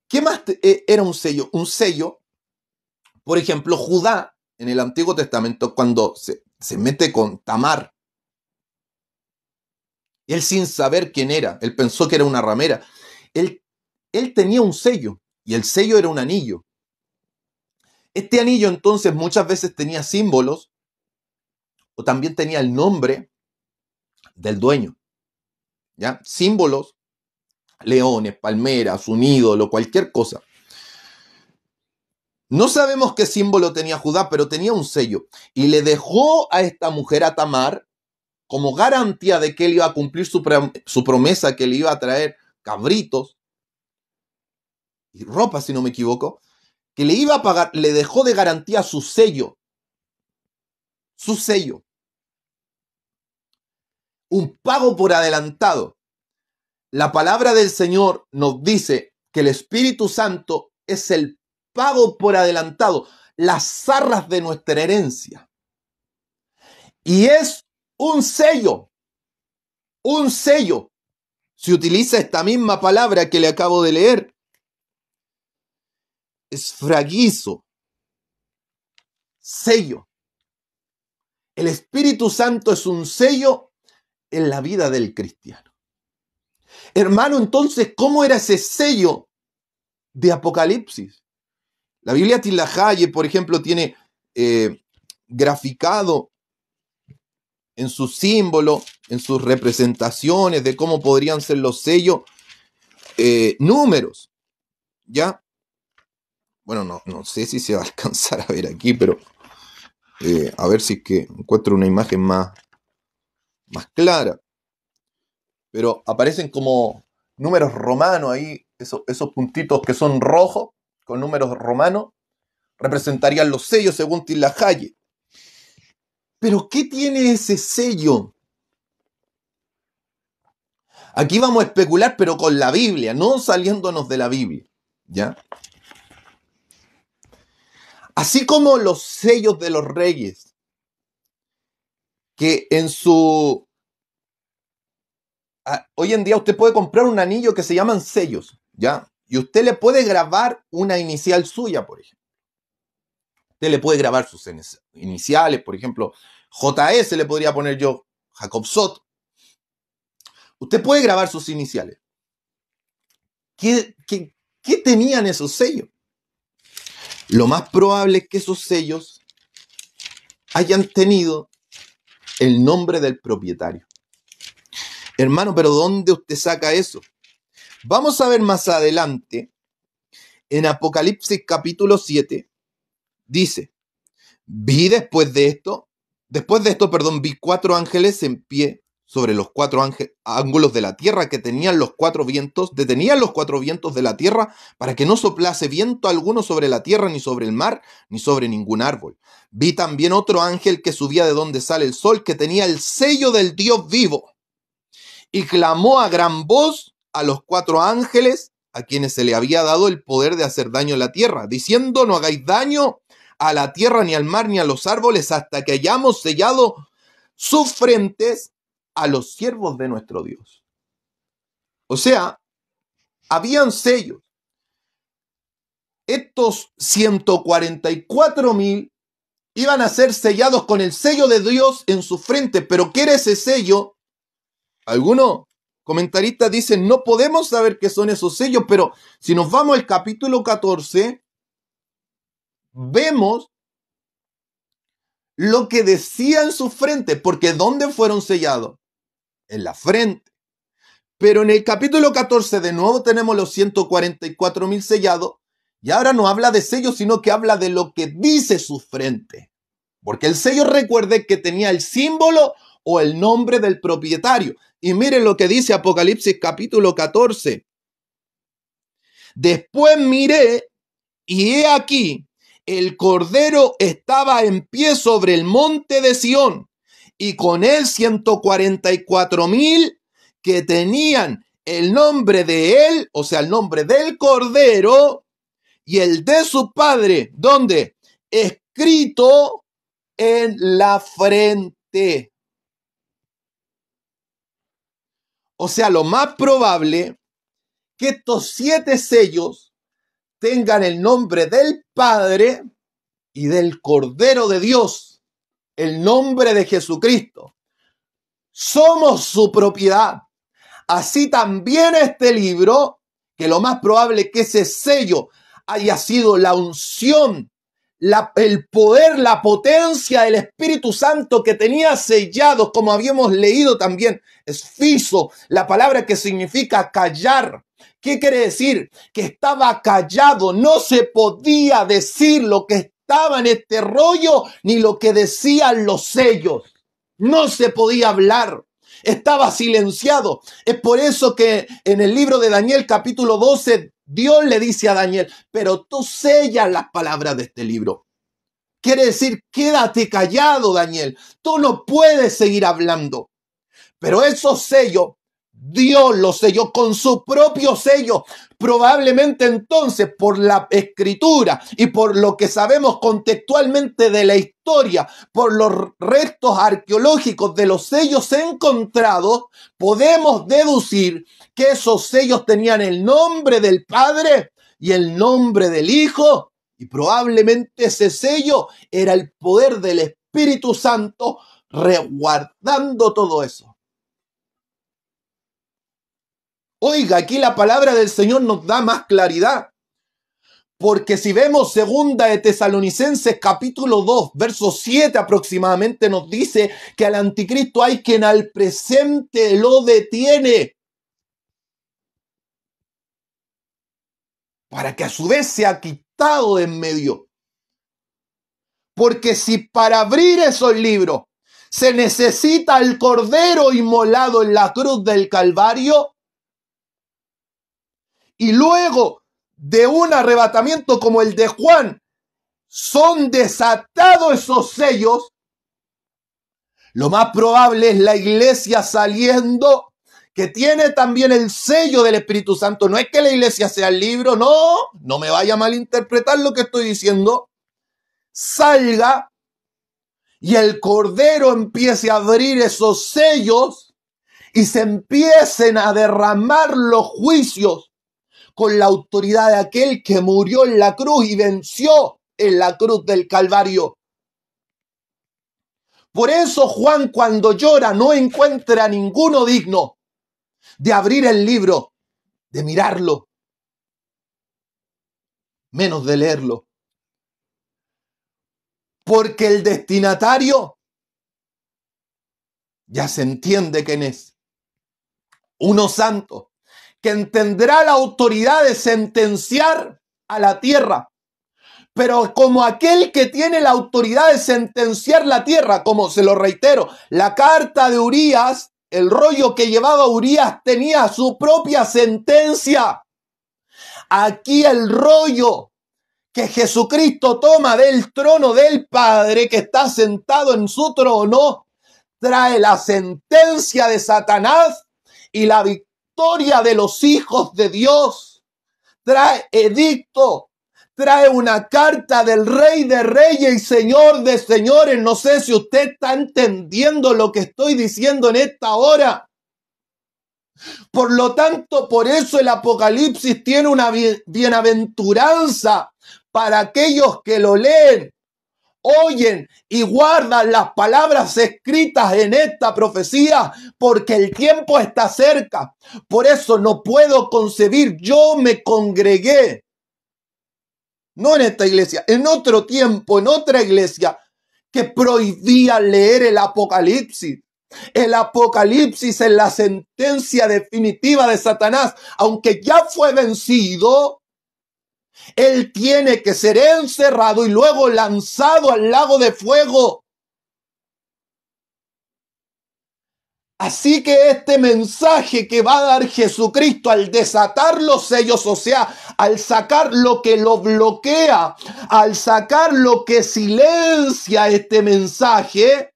¿Qué más era un sello? Un sello, por ejemplo, Judá, en el Antiguo Testamento, cuando se mete con Tamar, él sin saber quién era, él pensó que era una ramera, él tenía un sello, y el sello era un anillo. Este anillo entonces muchas veces tenía símbolos, o también tenía el nombre del dueño, ¿ya? Símbolos, leones, palmeras, un ídolo, cualquier cosa. No sabemos qué símbolo tenía Judá, pero tenía un sello. Y le dejó a esta mujer, a Tamar, como garantía de que él iba a cumplir su promesa, que le iba a traer cabritos y ropa, si no me equivoco, que le iba a pagar, le dejó de garantía su sello. Su sello. Un pago por adelantado. La palabra del Señor nos dice que el Espíritu Santo es el pago por adelantado, las arras de nuestra herencia. Y es un sello, un sello. Se utiliza esta misma palabra que le acabo de leer. Esfragizo, sello. El Espíritu Santo es un sello en la vida del cristiano. Hermano, entonces, ¿cómo era ese sello de Apocalipsis? La Biblia Tilahaye, por ejemplo, tiene graficado en su símbolo, en sus representaciones de cómo podrían ser los sellos, números, ¿ya? Bueno, no sé si se va a alcanzar a ver aquí, pero a ver si es que encuentro una imagen más clara. Pero aparecen como números romanos ahí, esos puntitos que son rojos, con números romanos, representarían los sellos según Tilahaye. Pero ¿qué tiene ese sello? Aquí vamos a especular, pero con la Biblia, no saliéndonos de la Biblia, ¿ya? Así como los sellos de los reyes, que hoy en día usted puede comprar un anillo que se llaman sellos, ¿ya? Y usted le puede grabar una inicial suya, por ejemplo. Usted le puede grabar sus iniciales, por ejemplo, JS le podría poner yo, Jacob Soto. Usted puede grabar sus iniciales. ¿Qué tenían esos sellos? Lo más probable es que esos sellos hayan tenido el nombre del propietario. Hermano, pero ¿dónde usted saca eso? Vamos a ver más adelante, en Apocalipsis capítulo 7, dice, vi después de esto, vi 4 ángeles en pie sobre los 4 ángulos de la tierra que tenían los 4 vientos, detenían los 4 vientos de la tierra para que no soplase viento alguno sobre la tierra, ni sobre el mar, ni sobre ningún árbol. Vi también otro ángel que subía de donde sale el sol, que tenía el sello del Dios vivo, y clamó a gran voz a los 4 ángeles a quienes se le había dado el poder de hacer daño a la tierra, diciendo, no hagáis daño a la tierra, ni al mar, ni a los árboles, hasta que hayamos sellado sus frentes a los siervos de nuestro Dios. O sea, habían sellos. Estos 144,000 iban a ser sellados con el sello de Dios en su frente. ¿Pero qué era ese sello? Algunos comentaristas dicen, no podemos saber qué son esos sellos, pero si nos vamos al capítulo 14, vemos lo que decía en su frente, porque ¿dónde fueron sellados? En la frente. Pero en el capítulo 14 de nuevo tenemos los 144,000 sellados, y ahora no habla de sellos, sino que habla de lo que dice su frente. Porque el sello, recuerde que tenía el símbolo o el nombre del propietario. Y miren lo que dice Apocalipsis capítulo 14. Después miré, y he aquí, el Cordero estaba en pie sobre el monte de Sión, y con él 144,000 que tenían el nombre de él, o sea, el nombre del Cordero, y el de su padre, ¿dónde? Escrito en la frente. O sea, lo más probable que estos 7 sellos tengan el nombre del Padre y del Cordero de Dios, el nombre de Jesucristo. Somos su propiedad. Así también este libro, que lo más probable es que ese sello haya sido la unción, el poder, la potencia del Espíritu Santo que tenía sellados, como habíamos leído también, esfiso, la palabra que significa callar. ¿Qué quiere decir? Que estaba callado, no se podía decir lo que estaba en este rollo, ni lo que decían los sellos. No se podía hablar. Estaba silenciado. Es por eso que en el libro de Daniel capítulo 12, Dios le dice a Daniel, pero tú sellas las palabras de este libro. Quiere decir, quédate callado, Daniel. Tú no puedes seguir hablando. Pero esos sellos, Dios los selló con su propio sello. Probablemente entonces por la escritura y por lo que sabemos contextualmente de la historia, por los restos arqueológicos de los sellos encontrados, podemos deducir que esos sellos tenían el nombre del Padre y el nombre del Hijo, y probablemente ese sello era el poder del Espíritu Santo resguardando todo eso. Oiga, aquí la palabra del Señor nos da más claridad. Porque si vemos segunda de Tesalonicenses capítulo 2, verso 7 aproximadamente, nos dice que al anticristo hay quien al presente lo detiene, para que a su vez sea quitado de en medio. Porque si para abrir esos libros se necesita el cordero inmolado en la cruz del Calvario, y luego de un arrebatamiento como el de Juan, son desatados esos sellos, lo más probable es la iglesia saliendo, que tiene también el sello del Espíritu Santo. No es que la iglesia sea el libro, no me vaya a malinterpretar lo que estoy diciendo. Salga y el Cordero empiece a abrir esos sellos y se empiecen a derramar los juicios con la autoridad de aquel que murió en la cruz y venció en la cruz del Calvario. Por eso Juan, cuando llora, no encuentra a ninguno digno de abrir el libro, de mirarlo, menos de leerlo. Porque el destinatario ya se entiende quién es. Uno santo, que tendrá la autoridad de sentenciar a la tierra. Pero como aquel que tiene la autoridad de sentenciar la tierra, como se lo reitero, la carta de Urías, el rollo que llevaba Urías tenía su propia sentencia. Aquí el rollo que Jesucristo toma del trono del Padre, que está sentado en su trono, trae la sentencia de Satanás y la victoria de los hijos de Dios. Trae edicto. Trae una carta del Rey de Reyes y Señor de Señores. No sé si usted está entendiendo lo que estoy diciendo en esta hora. Por lo tanto, por eso el Apocalipsis tiene una bienaventuranza para aquellos que lo leen, oyen y guardan las palabras escritas en esta profecía, porque el tiempo está cerca. Por eso no puedo concebir, yo me congregué. No en esta iglesia, en otro tiempo, en otra iglesia, que prohibía leer el Apocalipsis. El Apocalipsis es la sentencia definitiva de Satanás. Aunque ya fue vencido, él tiene que ser encerrado y luego lanzado al lago de fuego. Así que este mensaje que va a dar Jesucristo al desatar los sellos, o sea, al sacar lo que lo bloquea, al sacar lo que silencia este mensaje,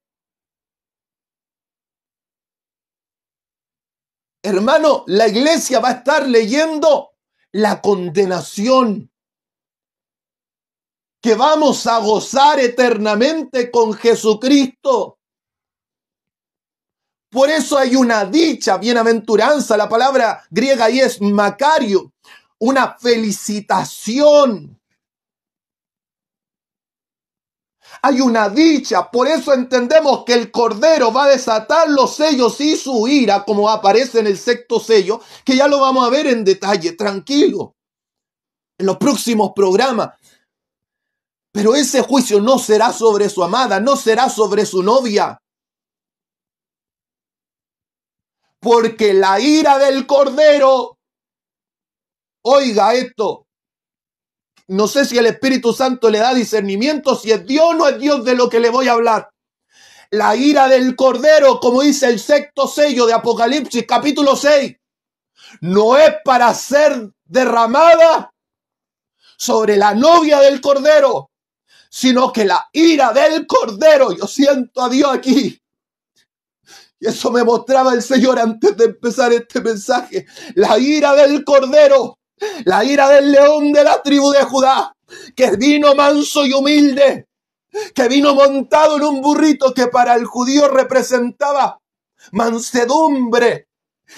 hermano, la iglesia va a estar leyendo la condenación, que vamos a gozar eternamente con Jesucristo. Por eso hay una dicha, bienaventuranza. La palabra griega ahí es macario, una felicitación. Hay una dicha, por eso entendemos que el Cordero va a desatar los sellos y su ira, como aparece en el sexto sello, que ya lo vamos a ver en detalle, tranquilo, en los próximos programas. Pero ese juicio no será sobre su amada, no será sobre su novia. Porque la ira del Cordero, oiga esto, no sé si el Espíritu Santo le da discernimiento, si es Dios o no es Dios de lo que le voy a hablar. La ira del Cordero, como dice el sexto sello de Apocalipsis, capítulo 6, no es para ser derramada sobre la novia del Cordero, sino que la ira del Cordero, yo siento a Dios aquí, y eso me mostraba el Señor antes de empezar este mensaje, la ira del Cordero, la ira del león de la tribu de Judá, que vino manso y humilde, que vino montado en un burrito que para el judío representaba mansedumbre.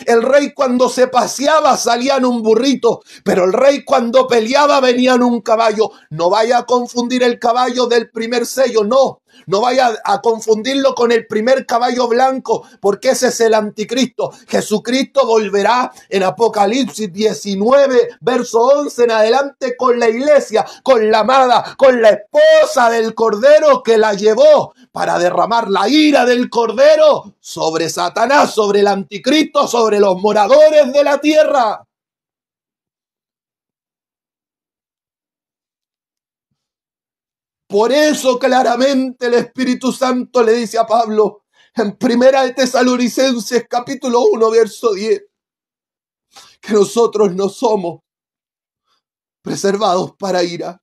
El rey cuando se paseaba salía en un burrito, pero el rey cuando peleaba venía en un caballo. No vaya a confundir el caballo del primer sello, no. No vaya a confundirlo con el primer caballo blanco, porque ese es el anticristo. Jesucristo volverá en Apocalipsis 19, verso 11 en adelante con la iglesia, con la amada, con la esposa del Cordero que la llevó para derramar la ira del Cordero sobre Satanás, sobre el anticristo, sobre los moradores de la tierra. Por eso claramente el Espíritu Santo le dice a Pablo en Primera de Tesalonicenses capítulo 1 verso 10 que nosotros no somos preservados para ira,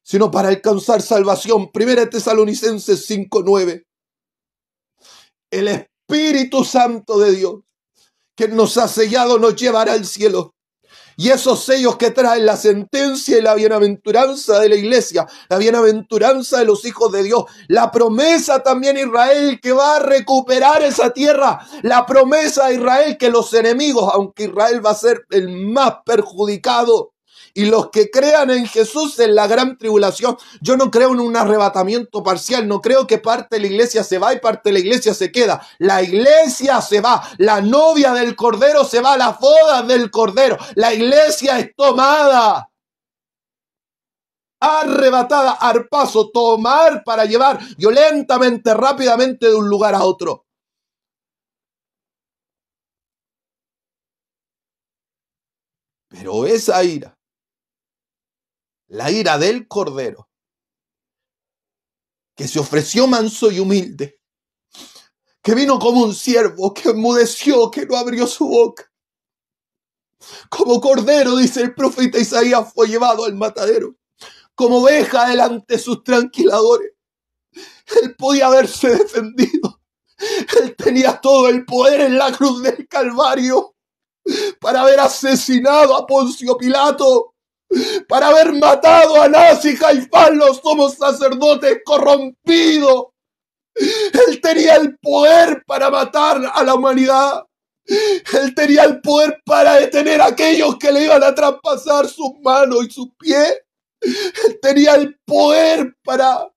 sino para alcanzar salvación. Primera de Tesalonicenses 5:9. El Espíritu Santo de Dios que nos ha sellado nos llevará al cielo. Y esos sellos que traen la sentencia y la bienaventuranza de la iglesia, la bienaventuranza de los hijos de Dios, la promesa también a Israel que va a recuperar esa tierra, la promesa a Israel que los enemigos, aunque Israel va a ser el más perjudicado, y los que crean en Jesús en la gran tribulación. Yo no creo en un arrebatamiento parcial, no creo que parte de la iglesia se va y parte de la iglesia se queda. La iglesia se va, la novia del Cordero se va a las bodas del Cordero. La iglesia es tomada, arrebatada, arpazo, tomar para llevar violentamente, rápidamente de un lugar a otro. Pero esa ira, la ira del Cordero, que se ofreció manso y humilde, que vino como un siervo, que enmudeció, que no abrió su boca. Como cordero, dice el profeta Isaías, fue llevado al matadero. Como oveja delante de sus tranquiladores. Él podía haberse defendido. Él tenía todo el poder en la cruz del Calvario para haber asesinado a Poncio Pilato, para haber matado a Anás y Caifás, los somos sacerdotes corrompidos. Él tenía el poder para matar a la humanidad. Él tenía el poder para detener a aquellos que le iban a traspasar sus manos y sus pies. Él tenía el poder para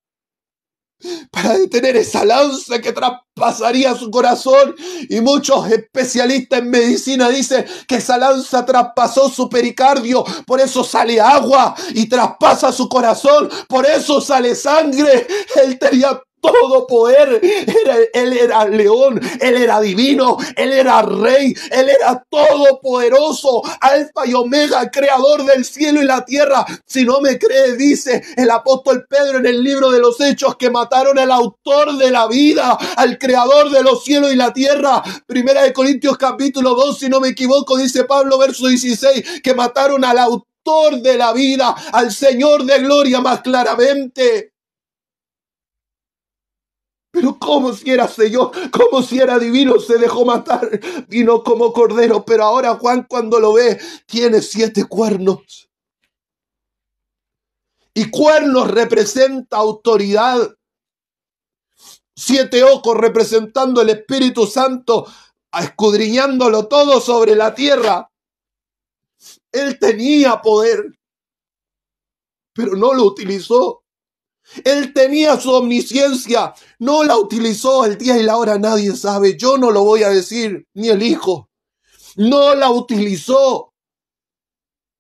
detener esa lanza que traspasaría su corazón. Y muchos especialistas en medicina dicen que esa lanza traspasó su pericardio. Por eso sale agua y traspasa su corazón. Por eso sale sangre. Él tenía todo poder. Él era león, él era divino, él era rey, él era todopoderoso, alfa y omega, creador del cielo y la tierra. Si no me cree, dice el apóstol Pedro en el libro de los Hechos, que mataron al autor de la vida, al creador de los cielos y la tierra. Primera de Corintios capítulo 2, si no me equivoco, dice Pablo, verso 16, que mataron al autor de la vida, al Señor de gloria más claramente. Pero como si era Señor, como si era divino, se dejó matar, vino como cordero. Pero ahora Juan, cuando lo ve, tiene 7 cuernos. Y cuernos representa autoridad. 7 ojos representando el Espíritu Santo, escudriñándolo todo sobre la tierra. Él tenía poder, pero no lo utilizó. Él tenía su omnisciencia, no la utilizó. El día y la hora nadie sabe. Yo no lo voy a decir, ni el Hijo. No la utilizó.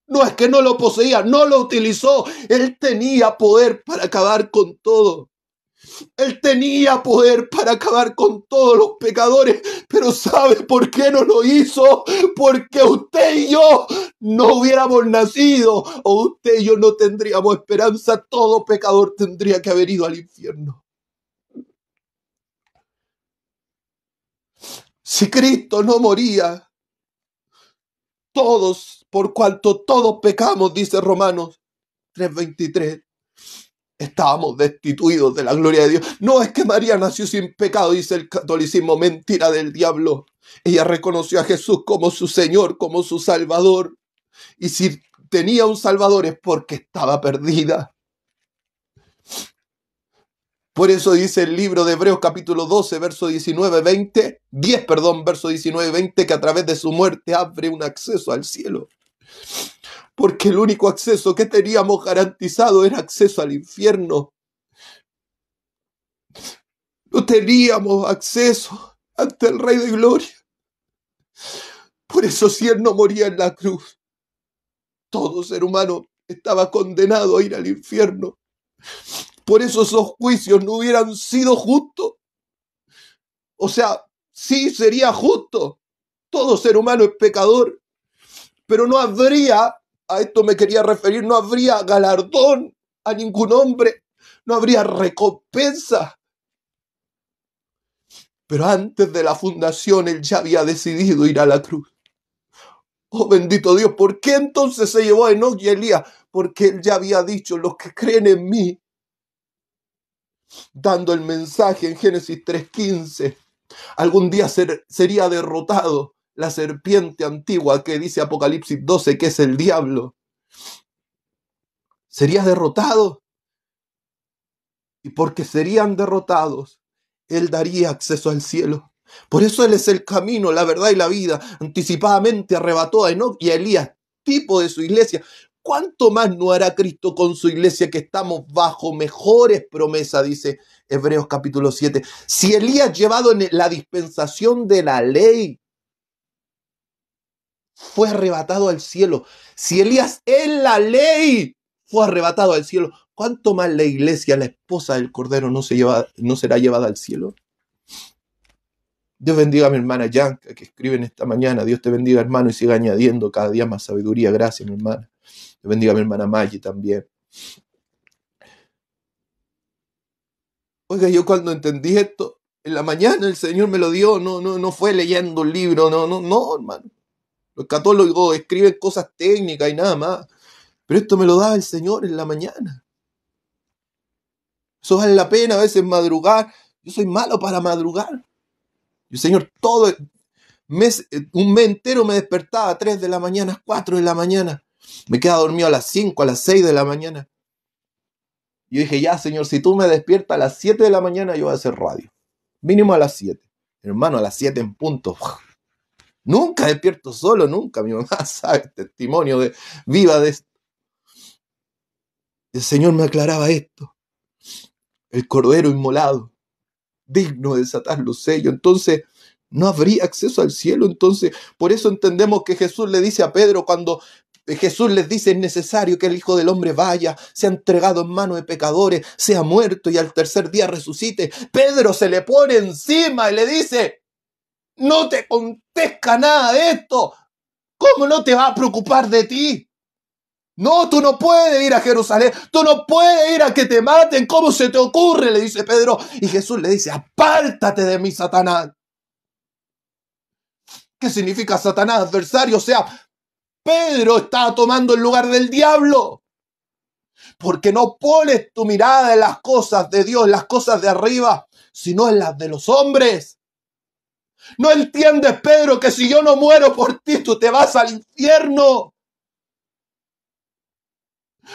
No es que no lo poseía, no lo utilizó. Él tenía poder para acabar con todo. Él tenía poder para acabar con todos los pecadores, pero ¿sabe por qué no lo hizo? Porque usted y yo no hubiéramos nacido, o usted y yo no tendríamos esperanza. Todo pecador tendría que haber ido al infierno. Si Cristo no moría, todos, por cuanto todos pecamos, dice Romanos 3:23, estábamos destituidos de la gloria de Dios. No es que María nació sin pecado, dice el catolicismo, mentira del diablo. Ella reconoció a Jesús como su Señor, como su Salvador. Y si tenía un Salvador es porque estaba perdida. Por eso dice el libro de Hebreos capítulo 12, verso 10, verso 19 y 20, que a través de su muerte abre un acceso al cielo. Porque el único acceso que teníamos garantizado era acceso al infierno. No teníamos acceso ante el Rey de Gloria. Por eso si Él no moría en la cruz, todo ser humano estaba condenado a ir al infierno. Por eso esos juicios no hubieran sido justos. O sea, sí sería justo. Todo ser humano es pecador. Pero no habría, a esto me quería referir, no habría galardón a ningún hombre. No habría recompensa. Pero antes de la fundación Él ya había decidido ir a la cruz. Oh bendito Dios, ¿por qué entonces se llevó a Enoc y Elías? Porque Él ya había dicho, los que creen en mí, dando el mensaje en Génesis 3:15, algún día sería derrotado la serpiente antigua que dice Apocalipsis 12, que es el diablo. Sería derrotado. Y porque serían derrotados, Él daría acceso al cielo. Por eso Él es el camino, la verdad y la vida. Anticipadamente arrebató a Enoc y a Elías, tipo de su iglesia. ¿Cuánto más no hará Cristo con su iglesia, que estamos bajo mejores promesas? Dice Hebreos capítulo 7. Si Elías, llevado en la dispensación de la ley, fue arrebatado al cielo. Si Elías en la ley fue arrebatado al cielo, ¿cuánto más la iglesia, la esposa del Cordero, no será llevada al cielo? Dios bendiga a mi hermana Yanka, que escribe en esta mañana. Dios te bendiga, hermano, y siga añadiendo cada día más sabiduría. Gracias, mi hermana. Dios bendiga a mi hermana Maggie también. Oiga, yo cuando entendí esto, en la mañana el Señor me lo dio, no fue leyendo un libro, no, hermano. Los católogos escriben cosas técnicas y nada más. Pero esto me lo da el Señor en la mañana. Eso vale la pena a veces madrugar. Yo soy malo para madrugar. Y el Señor todo un mes entero me despertaba a 3 de la mañana, 4 de la mañana. Me quedaba dormido a las 5, a las 6 de la mañana. Y yo dije, ya, Señor, si tú me despiertas a las 7 de la mañana, yo voy a hacer radio. Mínimo a las 7. Hermano, a las 7 en punto. Nunca despierto solo, nunca. Mi mamá sabe, testimonio de viva de esto. El Señor me aclaraba esto. El cordero inmolado, digno de desatar los sellos. Entonces, no habría acceso al cielo. Entonces, por eso entendemos que Jesús le dice a Pedro, cuando Jesús les dice, es necesario que el Hijo del Hombre vaya, sea entregado en manos de pecadores, sea muerto y al tercer día resucite. Pedro se le pone encima y le dice, no te acontezca nada de esto. ¿Cómo no te va a preocupar de ti? No, tú no puedes ir a Jerusalén, tú no puedes ir a que te maten, ¿cómo se te ocurre? Le dice Pedro. Y Jesús le dice, apártate de mí, Satanás. ¿Qué significa Satanás? Adversario. O sea, Pedro estaba tomando el lugar del diablo. Porque no pones tu mirada en las cosas de Dios, en las cosas de arriba, sino en las de los hombres. ¿No entiendes, Pedro, que si yo no muero por ti, tú te vas al infierno?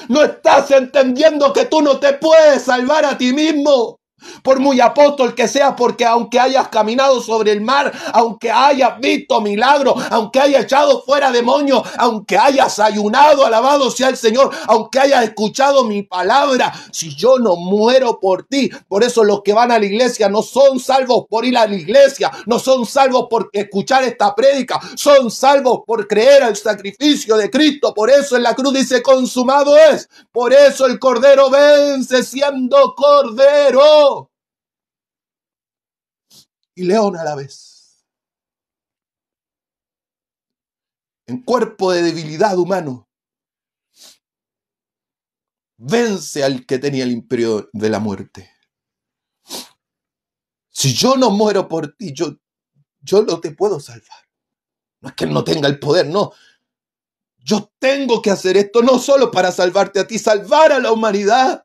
¿No estás entendiendo que tú no te puedes salvar a ti mismo? Por muy apóstol que seas, porque aunque hayas caminado sobre el mar, aunque hayas visto milagros, aunque hayas echado fuera demonios, aunque hayas ayunado, alabado sea el Señor, aunque hayas escuchado mi palabra, si yo no muero por ti, por eso los que van a la iglesia no son salvos por ir a la iglesia, no son salvos por escuchar esta prédica, son salvos por creer al sacrificio de Cristo. Por eso en la cruz dice consumado es, por eso el Cordero vence siendo Cordero y león a la vez. En cuerpo de debilidad humano, vence al que tenía el imperio de la muerte. Si yo no muero por ti, yo no te puedo salvar. No es que él no tenga el poder, no. Yo tengo que hacer esto no solo para salvarte a ti, salvar a la humanidad.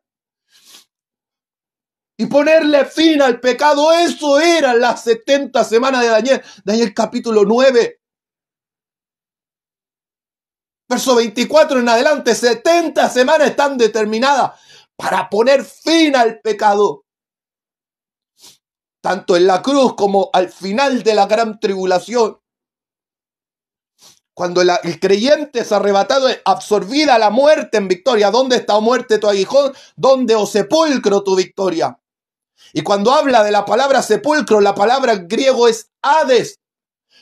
Y ponerle fin al pecado. Eso eran las 70 semanas de Daniel. Daniel capítulo 9. Verso 24 en adelante. 70 semanas están determinadas para poner fin al pecado. Tanto en la cruz como al final de la gran tribulación. Cuando el creyente es arrebatado, es absorbida la muerte en victoria. ¿Dónde está, oh muerte, tu aguijón? ¿Dónde, oh sepulcro, tu victoria? Y cuando habla de la palabra sepulcro, la palabra en griego es Hades.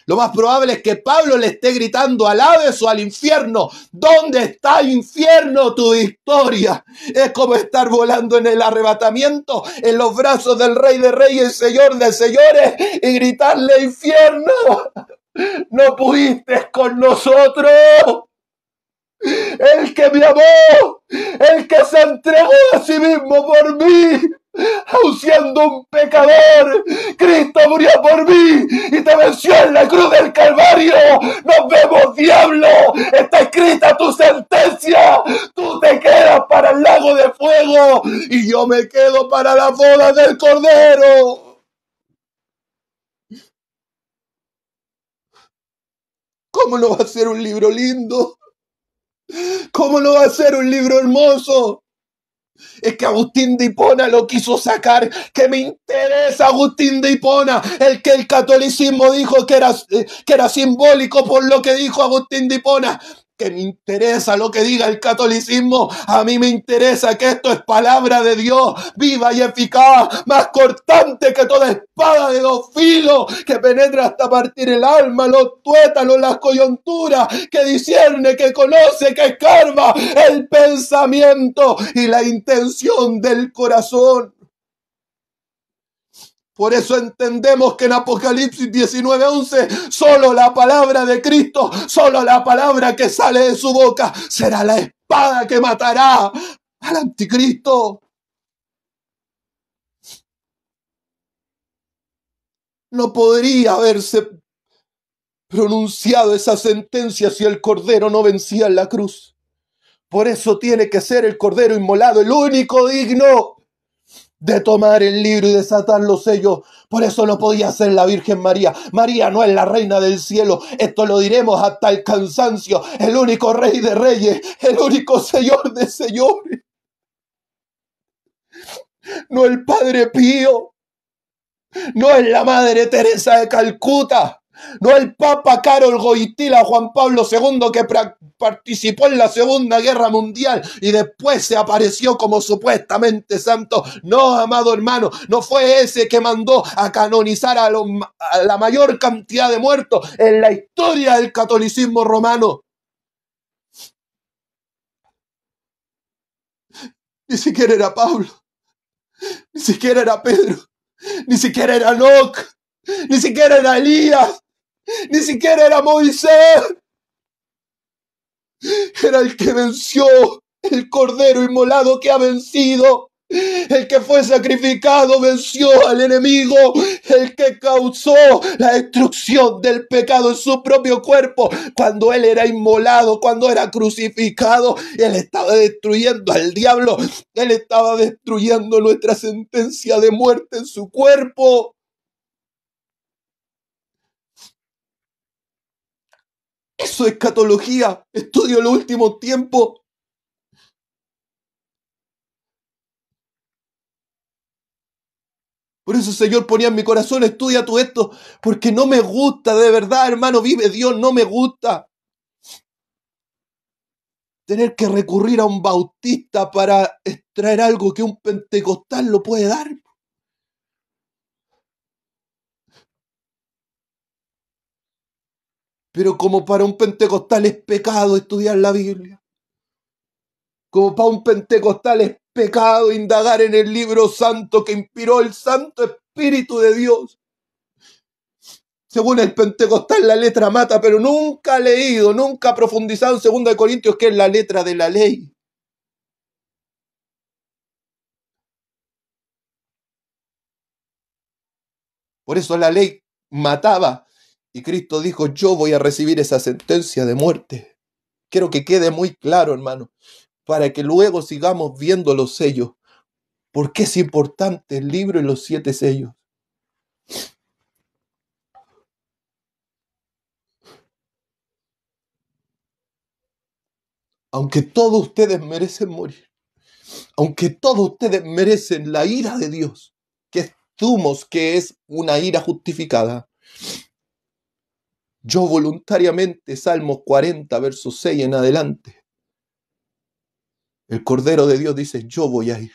Lo más probable es que Pablo le esté gritando al Hades o al infierno. ¿Dónde está, infierno, tu victoria? Es como estar volando en el arrebatamiento, en los brazos del Rey de Reyes y Señor de Señores, y gritarle, infierno, no pudiste con nosotros. El que me amó, el que se entregó a sí mismo por mí, aun siendo un pecador, Cristo murió por mí y te venció en la cruz del Calvario. Nos vemos, diablo, está escrita tu sentencia. Tú te quedas para el lago de fuego y yo me quedo para la boda del Cordero. ¿Cómo no va a ser un libro lindo? ¿Cómo no va a ser un libro hermoso? Es que Agustín de Hipona lo quiso sacar. ¿Qué me interesa Agustín de Hipona? El que el catolicismo dijo que era simbólico por lo que dijo Agustín de Hipona. ¿Qué me interesa lo que diga el catolicismo? A mí me interesa que esto es palabra de Dios, viva y eficaz, más cortante que toda espada de dos filos, que penetra hasta partir el alma, los tuétanos, las coyunturas, que discierne, que conoce, que escarba el pensamiento y la intención del corazón. Por eso entendemos que en Apocalipsis 19:11 solo la palabra de Cristo, solo la palabra que sale de su boca será la espada que matará al anticristo. No podría haberse pronunciado esa sentencia si el Cordero no vencía en la cruz. Por eso tiene que ser el Cordero inmolado el único digno de tomar el libro y desatar los sellos. Por eso no podía ser la Virgen María. María no es la reina del cielo. Esto lo diremos hasta el cansancio. El único Rey de Reyes, el único Señor de señores. No el Padre Pío. No es la Madre Teresa de Calcuta. No el Papa Karol Wojtyła Juan Pablo II que participó en la Segunda Guerra Mundial y después se apareció como supuestamente santo. No, amado hermano, no fue ese que mandó a canonizar a la mayor cantidad de muertos en la historia del catolicismo romano. Ni siquiera era Pablo, ni siquiera era Pedro, ni siquiera era Enoc, ni siquiera era Elías, ni siquiera era Moisés. Era el que venció, el Cordero inmolado que ha vencido. El que fue sacrificado venció al enemigo, el que causó la destrucción del pecado en su propio cuerpo. Cuando él era inmolado, cuando era crucificado, él estaba destruyendo al diablo, él estaba destruyendo nuestra sentencia de muerte en su cuerpo. Eso es escatología, estudio los últimos tiempos. Por eso el Señor ponía en mi corazón, estudia tú esto, porque no me gusta, de verdad, hermano, vive Dios, no me gusta tener que recurrir a un bautista para extraer algo que un pentecostal lo puede dar. Pero como para un pentecostal es pecado estudiar la Biblia, como para un pentecostal es pecado indagar en el libro santo que inspiró el Santo Espíritu de Dios. Según el pentecostal la letra mata, pero nunca ha leído, nunca ha profundizado en 2 Corintios, que es la letra de la ley. Por eso la ley mataba y Cristo dijo, yo voy a recibir esa sentencia de muerte. Quiero que quede muy claro, hermano, para que luego sigamos viendo los sellos. ¿Por qué es importante el libro y los 7 sellos? Aunque todos ustedes merecen morir, aunque todos ustedes merecen la ira de Dios, que asumimos que es una ira justificada, yo voluntariamente, Salmos 40, versos 6 en adelante, el Cordero de Dios dice, yo voy a ir.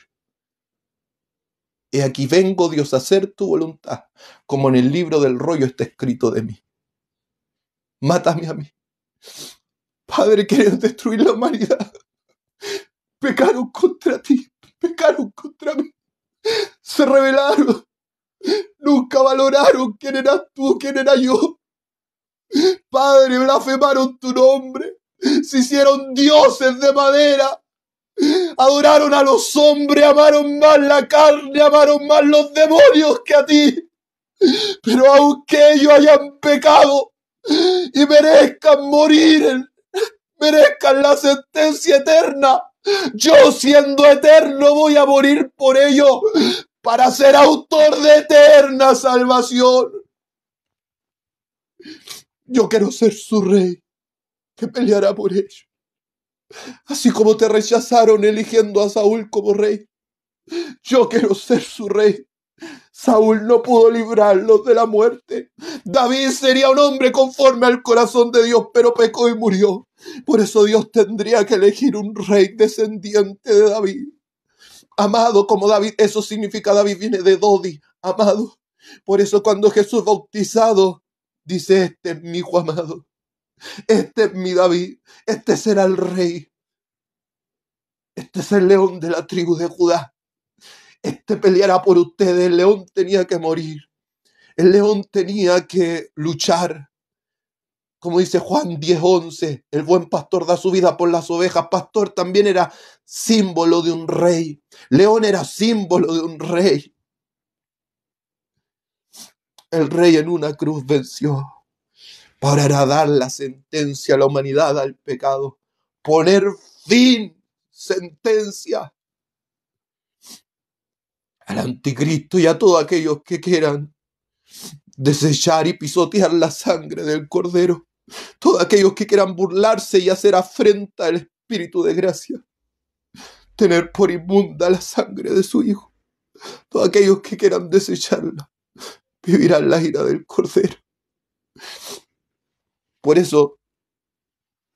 He aquí vengo, Dios, a hacer tu voluntad, como en el libro del rollo está escrito de mí. Mátame a mí. Padre, quieren destruir la humanidad. Pecaron contra ti, pecaron contra mí. Se rebelaron. Nunca valoraron quién eras tú, quién era yo. Padre, blasfemaron tu nombre. Se hicieron dioses de madera. Adoraron a los hombres, amaron más la carne, amaron más los demonios que a ti. Pero aunque ellos hayan pecado y merezcan morir, merezcan la sentencia eterna, yo siendo eterno voy a morir por ellos para ser autor de eterna salvación. Yo quiero ser su rey, que peleará por ellos. Así como te rechazaron eligiendo a Saúl como rey, yo quiero ser su rey. Saúl no pudo librarlos de la muerte. David sería un hombre conforme al corazón de Dios, pero pecó y murió. Por eso Dios tendría que elegir un rey descendiente de David. Amado como David, eso significa David viene de Dodi, amado. Por eso cuando Jesús bautizado, dice, este es mi hijo amado. Este es mi David, este será el rey. Este es el león de la tribu de Judá. Este peleará por ustedes. El león tenía que morir. El león tenía que luchar. Como dice Juan 10:11, el buen pastor da su vida por las ovejas. Pastor también era símbolo de un rey. León era símbolo de un rey. El rey en una cruz venció para dar la sentencia a la humanidad, al pecado. Poner fin, sentencia al anticristo y a todos aquellos que quieran desechar y pisotear la sangre del Cordero. Todos aquellos que quieran burlarse y hacer afrenta al Espíritu de gracia. Tener por inmunda la sangre de su Hijo. Todos aquellos que quieran desecharla vivirán la ira del Cordero. Por eso,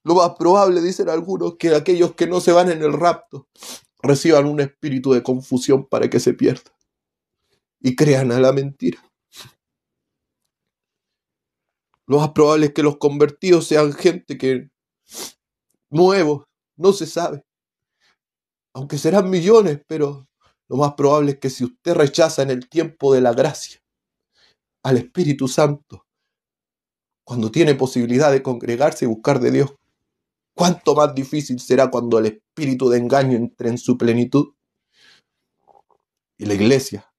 lo más probable, dicen algunos, que aquellos que no se van en el rapto reciban un espíritu de confusión para que se pierdan y crean a la mentira. Lo más probable es que los convertidos sean gente que nuevos, no se sabe. Aunque serán millones, pero lo más probable es que si usted rechaza en el tiempo de la gracia al Espíritu Santo, cuando tiene posibilidad de congregarse y buscar de Dios, ¿cuánto más difícil será cuando el espíritu de engaño entre en su plenitud? Y la iglesia,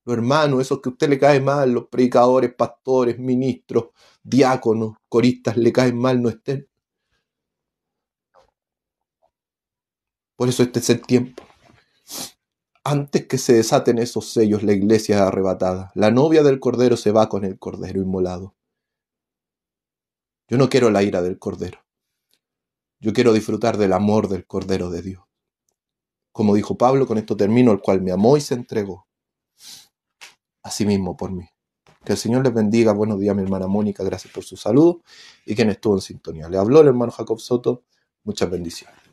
los hermanos, esos que a usted le cae mal, los predicadores, pastores, ministros, diáconos, coristas, le caen mal, no estén. Por eso este es el tiempo. Antes que se desaten esos sellos, la iglesia es arrebatada. La novia del Cordero se va con el Cordero inmolado. Yo no quiero la ira del Cordero. Yo quiero disfrutar del amor del Cordero de Dios. Como dijo Pablo, con esto termino, el cual me amó y se entregó. a sí mismo por mí. Que el Señor les bendiga. Buenos días, mi hermana Mónica. Gracias por su saludo y quien estuvo en sintonía. Le habló el hermano Jacob Soto. Muchas bendiciones.